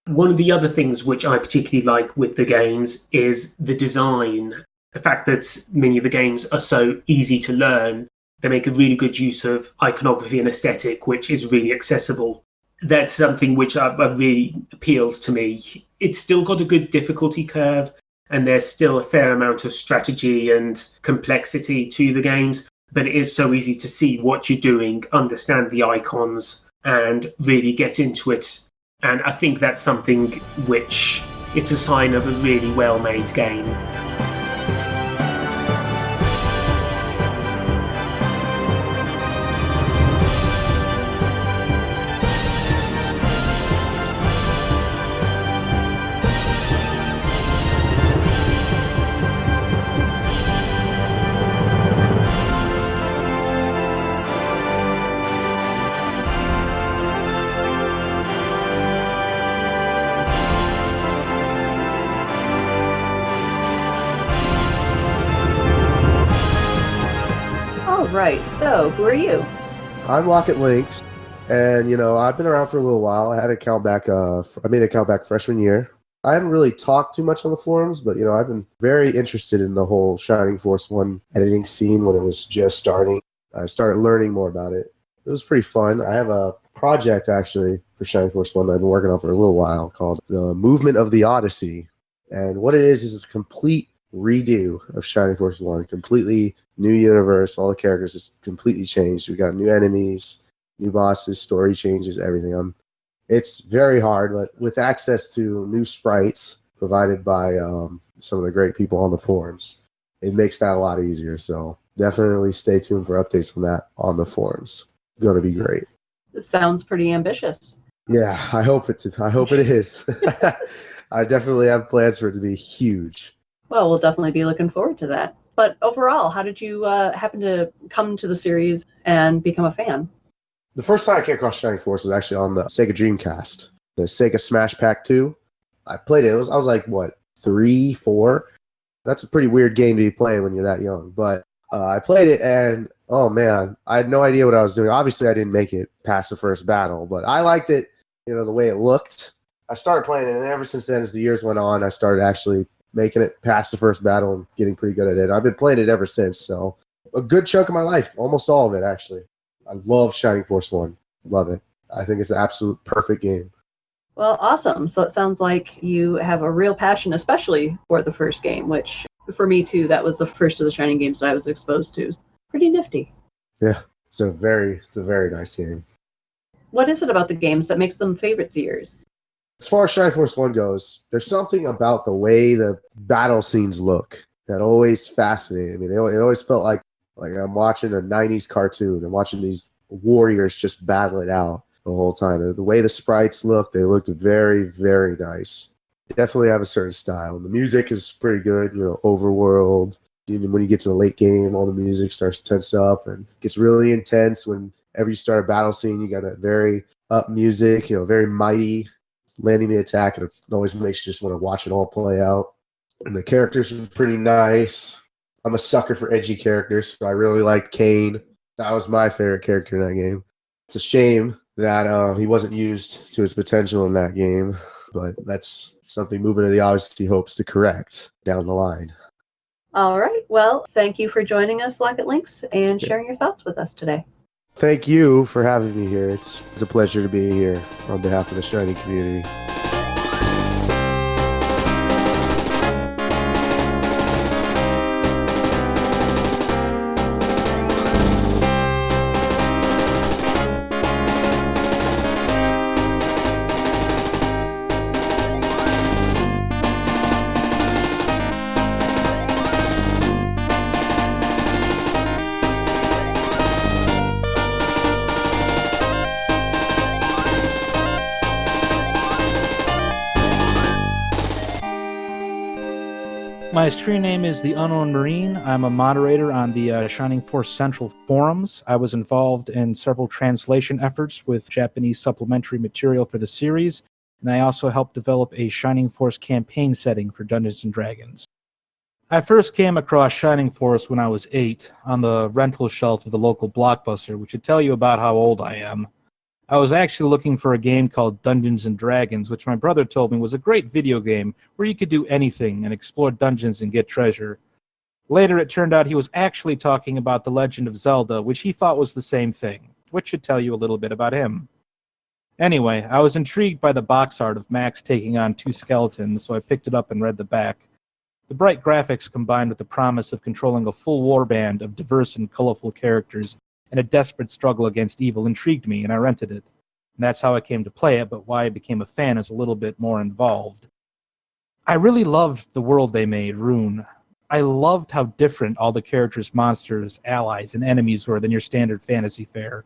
One of the other things which I particularly like with the games is the design. The fact that many of the games are so easy to learn, they make a really good use of iconography and aesthetic, which is really accessible. That's something which really appeals to me. It's still got a good difficulty curve, and there's still a fair amount of strategy and complexity to the games, but it is so easy to see what you're doing, understand the icons, and really get into it. And I think that's something which it's a sign of a really well-made game. Right, so who are you? I'm Rocket Lynx. And I've been around for a little while. I had an account back. I made an account back freshman year. I haven't really talked too much on the forums, but I've been very interested in the whole Shining Force 1 editing scene when it was just starting. I started learning more about it. It was pretty fun. I have a project actually for Shining Force 1 that I've been working on for a little while called The Movement of the Odyssey. And what it is a complete redo of Shining Force 1. Completely new universe. All the characters is completely changed. We got new enemies, new bosses, story changes, everything. It's very hard, but with access to new sprites provided by some of the great people on the forums, it makes that a lot easier. So definitely stay tuned for updates on that on the forums. Going to be great. This sounds pretty ambitious. Yeah, I hope it is. I definitely have plans for it to be huge. Well, we'll definitely be looking forward to that. But overall, how did you happen to come to the series and become a fan? The first time I came across Shining Force was actually on the Sega Dreamcast, the Sega Smash Pack 2. I played it. I was like, 3, 4? That's a pretty weird game to be playing when you're that young. But I played it, and oh man, I had no idea what I was doing. Obviously, I didn't make it past the first battle, but I liked it, the way it looked. I started playing it, and ever since then, as the years went on, I started actually making it past the first battle and getting pretty good at it. I've been playing it ever since, so a good chunk of my life, almost all of it, actually. I love Shining Force 1. Love it. I think it's an absolute perfect game. Well, awesome. So it sounds like you have a real passion, especially for the first game, which for me too, that was the first of the Shining games that I was exposed to. Pretty nifty. Yeah, it's a very nice game. What is it about the games that makes them favorites of yours? As far as Shining Force 1 goes, there's something about the way the battle scenes look that always fascinated me. It always felt like I'm watching a 90s cartoon. I'm watching these warriors just battle it out the whole time. The way the sprites look, they looked very, very nice. They definitely have a certain style. The music is pretty good, overworld. When you get to the late game, all the music starts to tense up and gets really intense. Whenever you start a battle scene, you got that very up music, very mighty, landing the attack. And it always makes you just want to watch it all play out. And the characters are pretty nice. I'm a sucker for edgy characters, so I really liked Kane. That was my favorite character in that game. It's a shame that he wasn't used to his potential in that game, but that's something Movement of the Odyssey hopes to correct down the line. All right. Well, thank you for joining us, Lynx, and sharing your thoughts with us today. Thank you for having me here. It's a pleasure to be here on behalf of the Shining community. My screen name is The Unknown Marine. I'm a moderator on the Shining Force Central forums. I was involved in several translation efforts with Japanese supplementary material for the series, and I also helped develop a Shining Force campaign setting for Dungeons & Dragons. I first came across Shining Force when I was 8 on the rental shelf of the local Blockbuster, which should tell you about how old I am. I was actually looking for a game called Dungeons & Dragons, which my brother told me was a great video game where you could do anything and explore dungeons and get treasure. Later, it turned out he was actually talking about The Legend of Zelda, which he thought was the same thing, which should tell you a little bit about him. Anyway, I was intrigued by the box art of Max taking on 2 skeletons, so I picked it up and read the back. The bright graphics combined with the promise of controlling a full warband of diverse and colorful characters and a desperate struggle against evil intrigued me, and I rented it. And that's how I came to play it, but why I became a fan is a little bit more involved. I really loved the world they made, Rune. I loved how different all the characters, monsters, allies, and enemies were than your standard fantasy fare.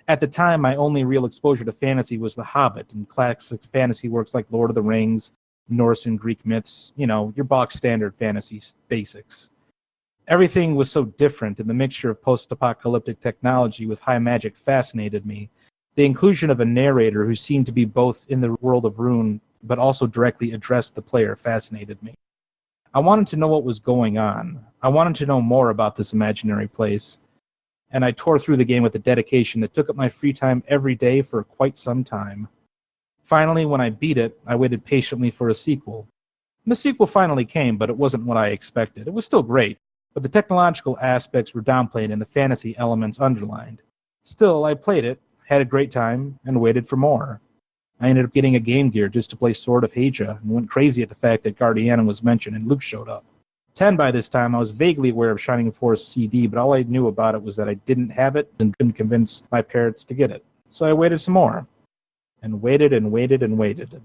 At the time, my only real exposure to fantasy was The Hobbit and classic fantasy works like Lord of the Rings, Norse and Greek myths, your box standard fantasy basics. Everything was so different, and the mixture of post-apocalyptic technology with high magic fascinated me. The inclusion of a narrator who seemed to be both in the world of Rune, but also directly addressed the player fascinated me. I wanted to know what was going on. I wanted to know more about this imaginary place. and I tore through the game with a dedication that took up my free time every day for quite some time. Finally, when I beat it, I waited patiently for a sequel. And the sequel finally came, but it wasn't what I expected. It was still great, but the technological aspects were downplayed and the fantasy elements underlined. Still, I played it, had a great time, and waited for more. I ended up getting a Game Gear just to play Sword of Haja and went crazy at the fact that Guardiana was mentioned and Luke showed up. 10 by this time, I was vaguely aware of Shining Force CD, but all I knew about it was that I didn't have it and couldn't convince my parents to get it. So I waited some more. And waited and waited and waited.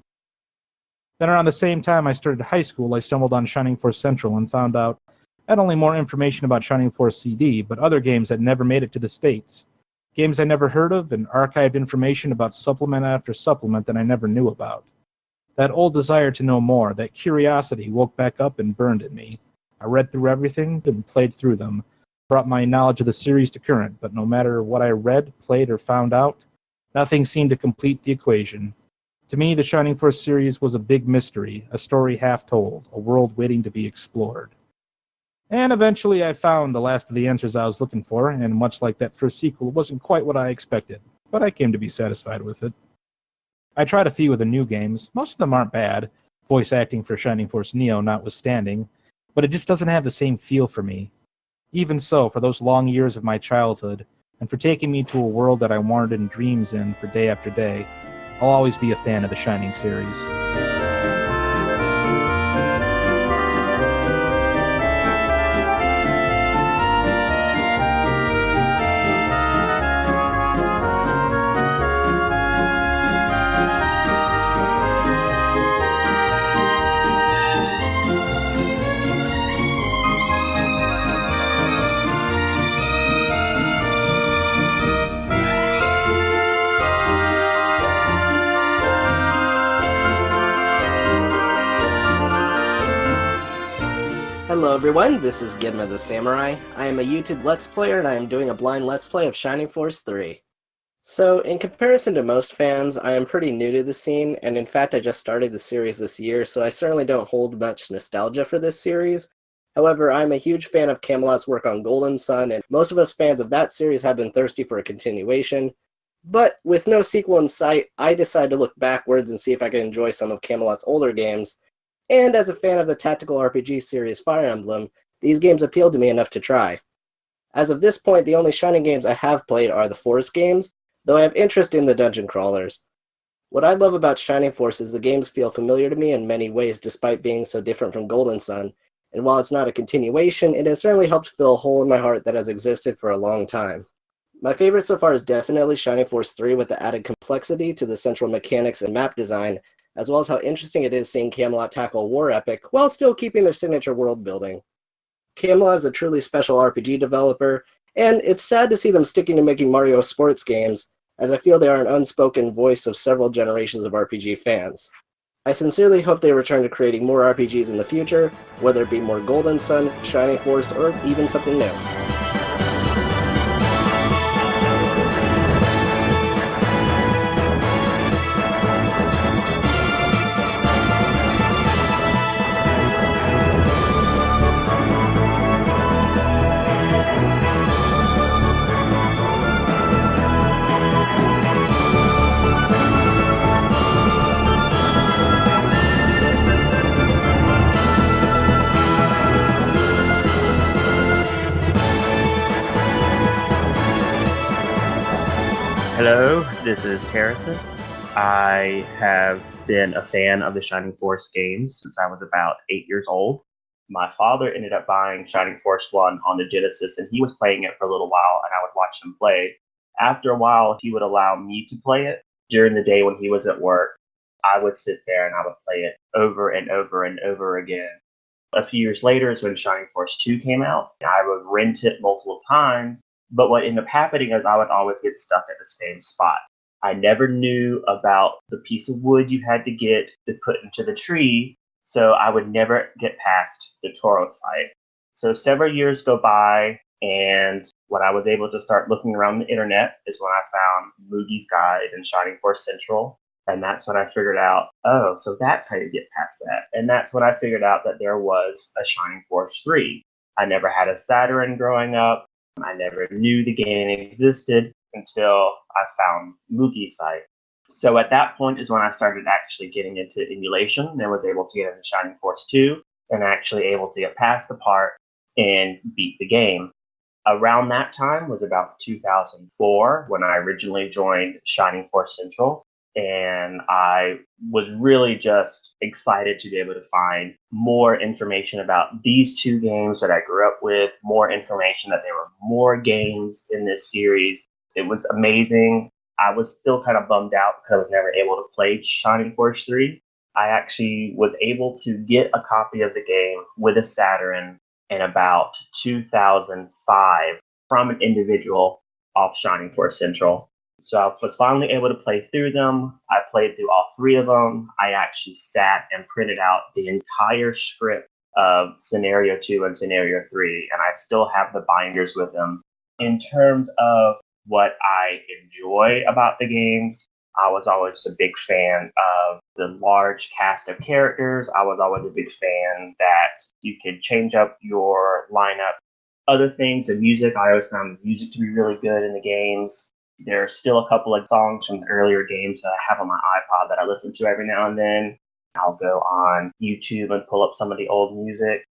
Then around the same time I started high school, I stumbled on Shining Force Central and found out not only more information about Shining Force CD, but other games that never made it to the States. Games I never heard of, and archived information about supplement after supplement that I never knew about. That old desire to know more, that curiosity woke back up and burned in me. I read through everything and played through them, brought my knowledge of the series to current, but no matter what I read, played, or found out, nothing seemed to complete the equation. To me, the Shining Force series was a big mystery, a story half told, a world waiting to be explored. And eventually I found the last of the answers I was looking for, and much like that first sequel, it wasn't quite what I expected, but I came to be satisfied with it. I tried a few of the new games. Most of them aren't bad, voice acting for Shining Force Neo notwithstanding, but it just doesn't have the same feel for me. Even so, for those long years of my childhood, and for taking me to a world that I wandered in dreams in for day after day, I'll always be a fan of the Shining series. Hello everyone, this is GenmaTheSamurai. I am a YouTube Let's Player and I am doing a blind Let's Play of Shining Force 3. So, in comparison to most fans, I am pretty new to the scene, and in fact I just started the series this year, so I certainly don't hold much nostalgia for this series. However, I'm a huge fan of Camelot's work on Golden Sun, and most of us fans of that series have been thirsty for a continuation. But with no sequel in sight, I decided to look backwards and see if I could enjoy some of Camelot's older games. And as a fan of the tactical RPG series Fire Emblem, these games appealed to me enough to try. As of this point, the only Shining games I have played are the Force games, though I have interest in the dungeon crawlers. What I love about Shining Force is the games feel familiar to me in many ways despite being so different from Golden Sun, and while it's not a continuation, it has certainly helped fill a hole in my heart that has existed for a long time. My favorite so far is definitely Shining Force 3 with the added complexity to the central mechanics and map design, as well as how interesting it is seeing Camelot tackle a war epic while still keeping their signature world building. Camelot is a truly special RPG developer, and it's sad to see them sticking to making Mario sports games, as I feel they are an unspoken voice of several generations of RPG fans. I sincerely hope they return to creating more RPGs in the future, whether it be more Golden Sun, Shining Force, or even something new. Hello, this is Tarethen. I have been a fan of the Shining Force games since I was about 8 years old. My father ended up buying Shining Force 1 on the Genesis, and he was playing it for a little while, and I would watch him play. After a while, he would allow me to play it. During the day when he was at work, I would sit there and I would play it over and over and over again. A few years later is when Shining Force 2 came out. I would rent it multiple times, but what ended up happening is I would always get stuck at the same spot. I never knew about the piece of wood you had to get to put into the tree, so I would never get past the Tauros fight. So several years go by, and when I was able to start looking around the internet is when I found Moogie's Guide and Shining Force Central, and that's when I figured out, oh, so that's how you get past that. And that's when I figured out that there was a Shining Force 3. I never had a Saturn growing up. I never knew the game existed until I found Mugi's site. So at that point is when I started actually getting into emulation and was able to get into Shining Force 2 and actually able to get past the part and beat the game. Around that time was about 2004 when I originally joined Shining Force Central. And I was really just excited to be able to find more information about these two games that I grew up with, more information that there were more games in this series. It was amazing. I was still kind of bummed out because I was never able to play Shining Force 3. I actually was able to get a copy of the game with a Saturn in about 2005 from an individual off Shining Force Central. So I was finally able to play through them. I played through all three of them. I actually sat and printed out the entire script of Scenario 2 and Scenario 3, and I still have the binders with them. In terms of what I enjoy about the games, I was always a big fan of the large cast of characters. I was always a big fan that you could change up your lineup. Other things, the music, I always found the music to be really good in the games. There are still a couple of songs from the earlier games that I have on my iPod that I listen to every now and then. I'll go on YouTube and pull up some of the old music.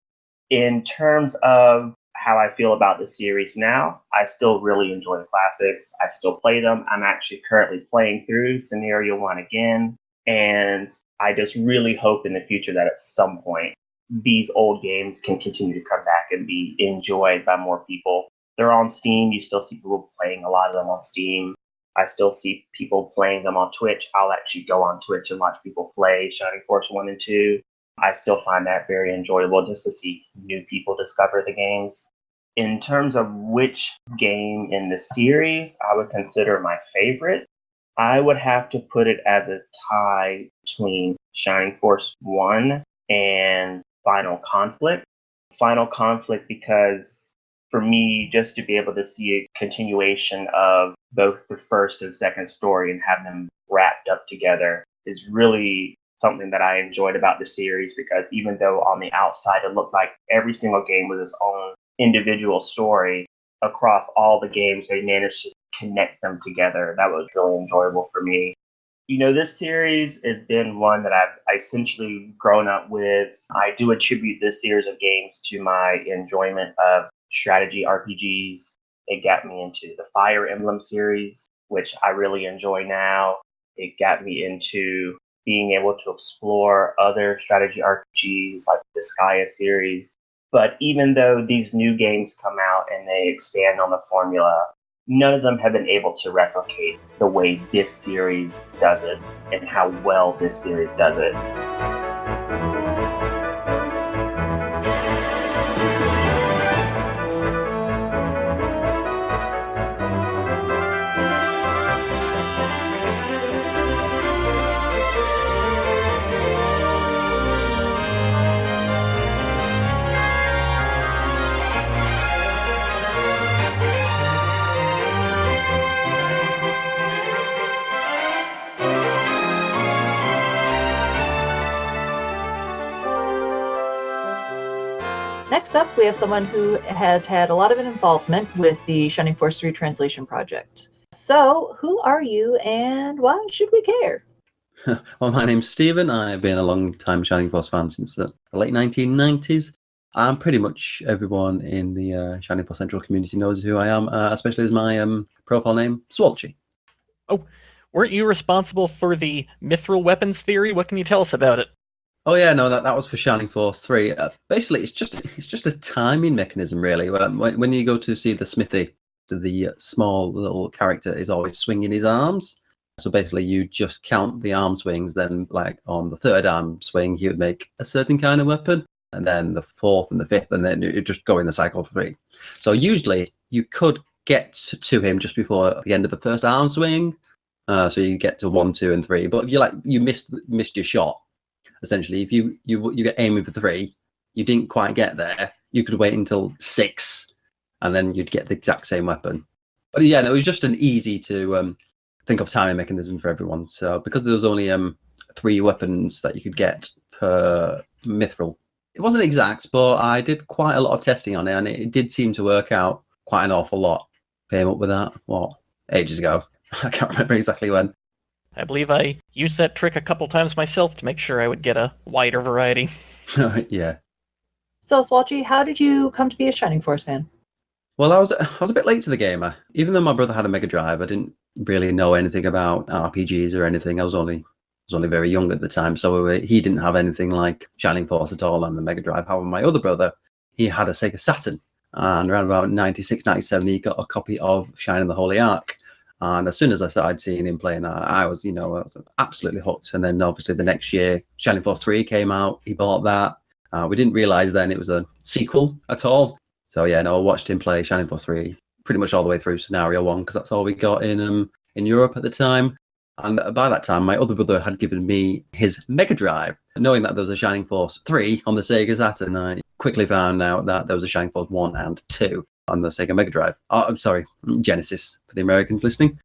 In terms of how I feel about the series now, I still really enjoy the classics. I still play them. I'm actually currently playing through Scenario 1 again. And I just really hope in the future that at some point these old games can continue to come back and be enjoyed by more people. They're on Steam. You still see people playing a lot of them on Steam. I still see people playing them on Twitch. I'll actually go on Twitch and watch people play Shining Force 1 and 2. I still find that very enjoyable just to see new people discover the games. In terms of which game in the series I would consider my favorite, I would have to put it as a tie between Shining Force 1 and Final Conflict. Final Conflict because for me, just to be able to see a continuation of both the first and second story and have them wrapped up together is really something that I enjoyed about the series, because even though on the outside it looked like every single game was its own individual story, across all the games they managed to connect them together. That was really enjoyable for me. You know, this series has been one that I've essentially grown up with. I do attribute this series of games to my enjoyment of strategy RPGs. It got me into the Fire Emblem series, which I really enjoy now. It got me into being able to explore other strategy RPGs like the Skya series. But even though these new games come out and they expand on the formula, none of them have been able to replicate the way this series does it and how well this series does it. Next up, we have someone who has had a lot of involvement with the Shining Force 3 translation project. So, who are you and why should we care? Well, my name's Stephen. I've been a long time Shining Force fan since the late 1990s. Pretty much everyone in the Shining Force Central community knows who I am, especially as my profile name, Swalchy. Oh, weren't you responsible for the mithril weapons theory? What can you tell us about it? Oh yeah, no, that was for Shining Force 3. Basically, it's just a timing mechanism, really. When you go to see the smithy, the small little character is always swinging his arms. So basically, you just count the arm swings. Then, like on the third arm swing, he would make a certain kind of weapon, and then the fourth and the fifth, and then you just go in the cycle 3. So usually, you could get to him just before the end of the first arm swing. So you get to 1, 2, and 3. But if you missed your shot. Essentially, if you get aiming for 3, you didn't quite get there, you could wait until 6, and then you'd get the exact same weapon. But yeah, no, it was just an easy to think of timing mechanism for everyone. So because there was only 3 weapons that you could get per mithril, it wasn't exact, but I did quite a lot of testing on it, and it did seem to work out quite an awful lot. Came up with that, what, ages ago. I can't remember exactly when. I believe I used that trick a couple times myself to make sure I would get a wider variety. Yeah. So, Swalchy, how did you come to be a Shining Force fan? Well, I was a bit late to the game. Even though my brother had a Mega Drive, I didn't really know anything about RPGs or anything. I was only very young at the time, so he didn't have anything like Shining Force at all on the Mega Drive. However, my other brother, he had a Sega Saturn, and around about 96, 97, he got a copy of Shining the Holy Ark. And as soon as I started seeing him playing that, I was absolutely hooked. And then obviously the next year, Shining Force 3 came out. He bought that. We didn't realize then it was a sequel at all. So yeah, no, I watched him play Shining Force 3 pretty much all the way through Scenario 1 because that's all we got in Europe at the time. And by that time, my other brother had given me his Mega Drive. Knowing that there was a Shining Force 3 on the Sega Saturn, I quickly found out that there was a Shining Force 1 and 2 on the Sega Mega Drive. Oh, I'm sorry, Genesis for the Americans listening.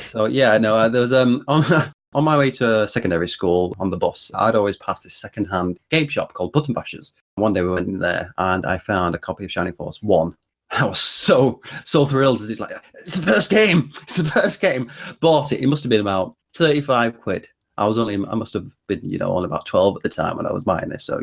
So yeah, no, there was on my way to secondary school on the bus, I'd always pass this second-hand game shop called Button Bashers. One day we went in there and I found a copy of Shining Force 1. I was so thrilled. It's like, it's the first game. It's the first game. Bought it. It must have been about 35 quid. I must have been, only about 12 at the time when I was buying this. So,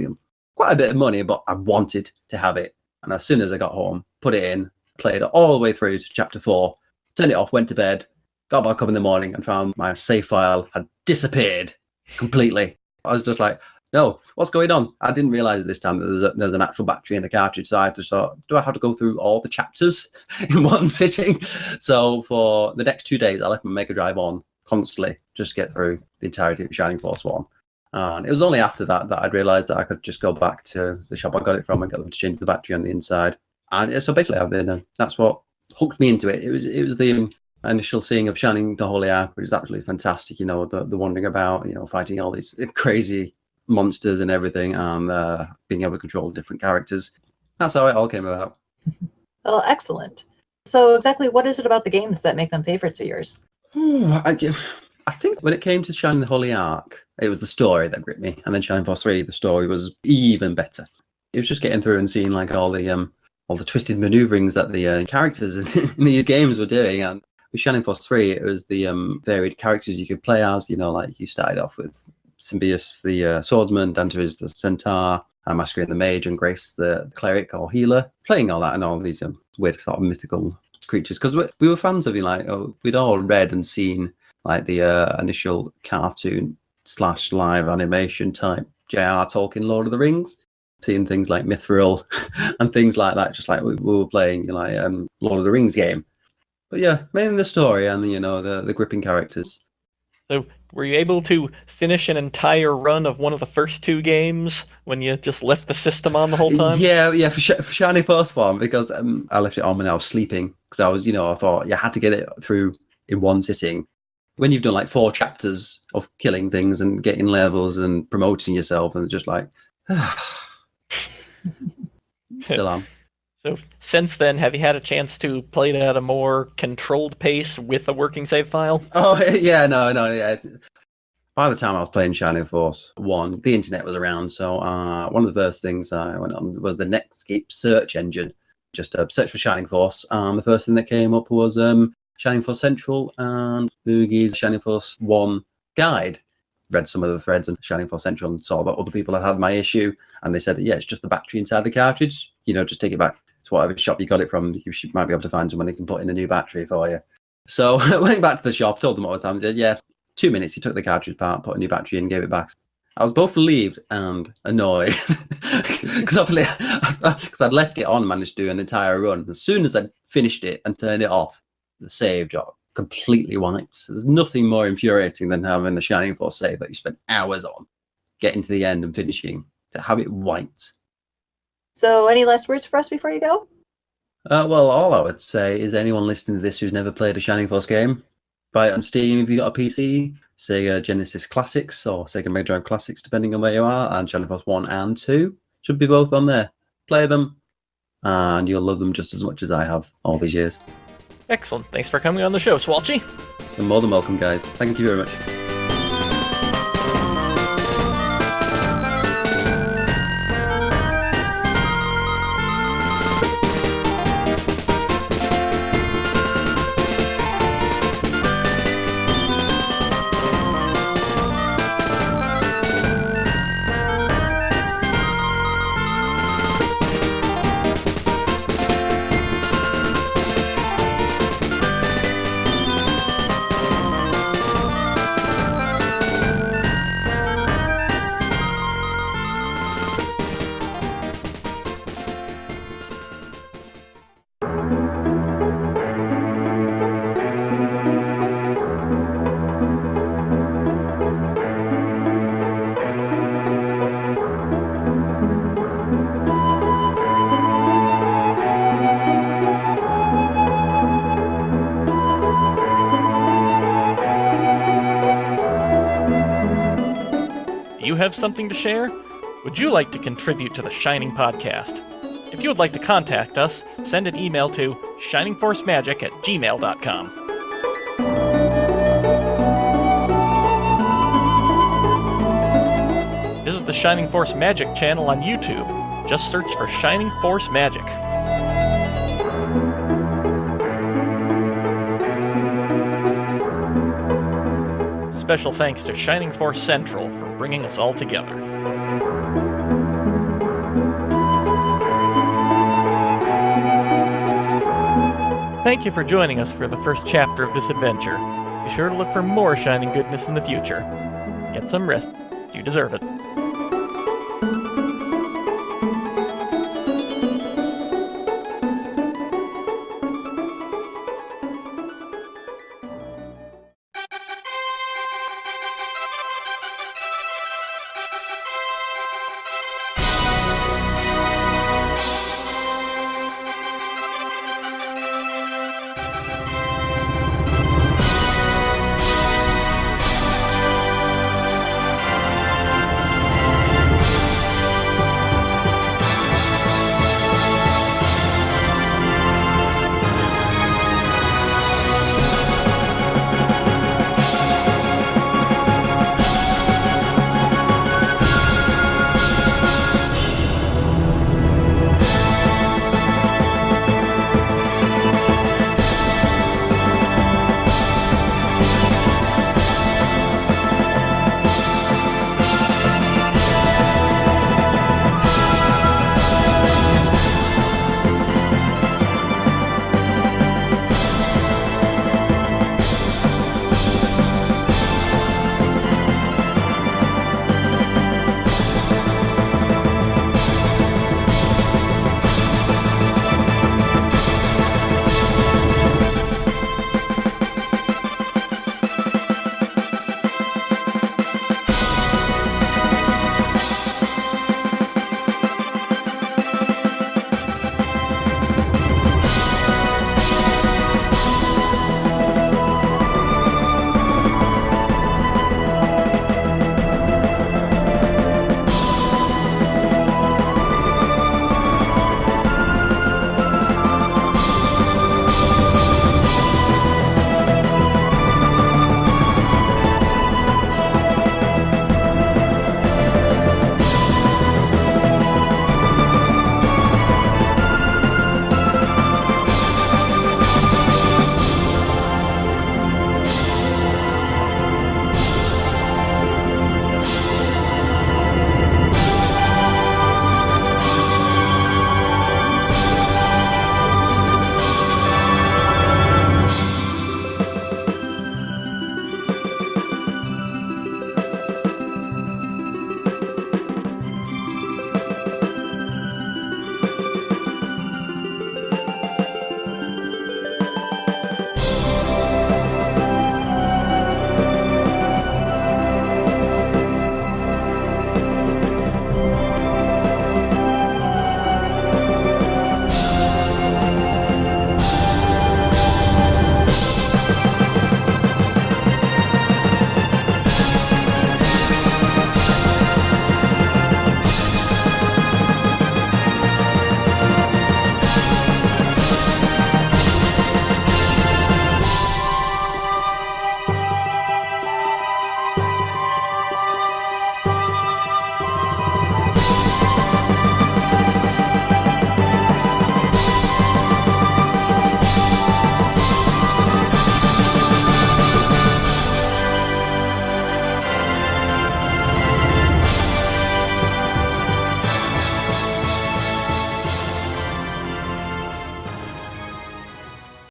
quite a bit of money, but I wanted to have it. And as soon as I got home, put it in, played it all the way through to chapter 4, turned it off, went to bed, got back up in the morning and found my save file had disappeared completely. I was just like, no, what's going on? I didn't realize at this time that there's an actual battery in the cartridge. So I had to do I have to go through all the chapters in one sitting? So for the next 2 days, I left my Mega Drive on constantly just to get through the entirety of Shining Force 1. And it was only after that I'd realized that I could just go back to the shop I got it from and get them to change the battery on the inside. And so basically, that's what hooked me into it. It was the initial seeing of Shining the Holy Ark, which is absolutely fantastic. The wandering about, fighting all these crazy monsters and everything, and being able to control different characters. That's how it all came about. Well, excellent. So exactly what is it about the games that make them favorites of yours? I think when it came to Shining the Holy Ark, it was the story that gripped me. And then Shining Force 3, the story was even better. It was just getting through and seeing like all the twisted maneuverings that the characters in these games were doing. And with Shining Force 3, it was the varied characters you could play as. Like you started off with Symbius, the swordsman, Danteris, the centaur, Masquerade the mage, and Grace, the cleric or healer, playing all that and all these weird sort of mythical creatures. Because we were fans of we'd all read and seen like the initial cartoon / live animation type J.R. Tolkien Lord of the Rings, seeing things like Mithril and things like that, just like we were playing Lord of the Rings game. But yeah, mainly the story and the gripping characters. So were you able to finish an entire run of one of the first 2 games when you just left the system on the whole time? Yeah, for Shining Force 1, because I left it on when I was sleeping, because I was, I thought you had to get it through in one sitting. When you've done like 4 chapters of killing things and getting levels and promoting yourself, and just like, still am. So since then, have you had a chance to play it at a more controlled pace with a working save file? Oh yeah, no, yeah. By the time I was playing Shining Force 1, the internet was around. So one of the first things I went on was the Netscape search engine. Just search for Shining Force, and the first thing that came up was Shining Force Central and Boogie's Shining Force 1 guide. Read some of the threads on Shining Force Central and saw that other people had my issue, and they said, yeah, it's just the battery inside the cartridge. Just take it back to whatever shop you got it from. You might be able to find someone who can put in a new battery for you. So I went back to the shop, told them what was happening. They said, yeah, 2 minutes. He took the cartridge apart, put a new battery in, gave it back. I was both relieved and annoyed because I'd left it on, managed to do an entire run. As soon as I'd finished it and turned it off, the save got completely wiped. There's nothing more infuriating than having a Shining Force save that you spent hours on, getting to the end and finishing, to have it wiped. So any last words for us before you go? Well, all I would say is anyone listening to this who's never played a Shining Force game, buy it on Steam if you've got a PC, Sega Genesis Classics or Sega Mega Drive Classics, depending on where you are, and Shining Force 1 and 2 should be both on there. Play them, and you'll love them just as much as I have all these years. Excellent. Thanks for coming on the show, Swalchy. You're more than welcome, guys. Thank you very much. have something to share? Would you like to contribute to the Shining Podcast? If you would like to contact us, send an email to shiningforcemagic@gmail.com. Visit the Shining Force Magic channel on YouTube. Just search for Shining Force Magic. Special thanks to Shining Force Central for bringing us all together. Thank you for joining us for the first chapter of this adventure. Be sure to look for more shining goodness in the future. Get some rest. You deserve it.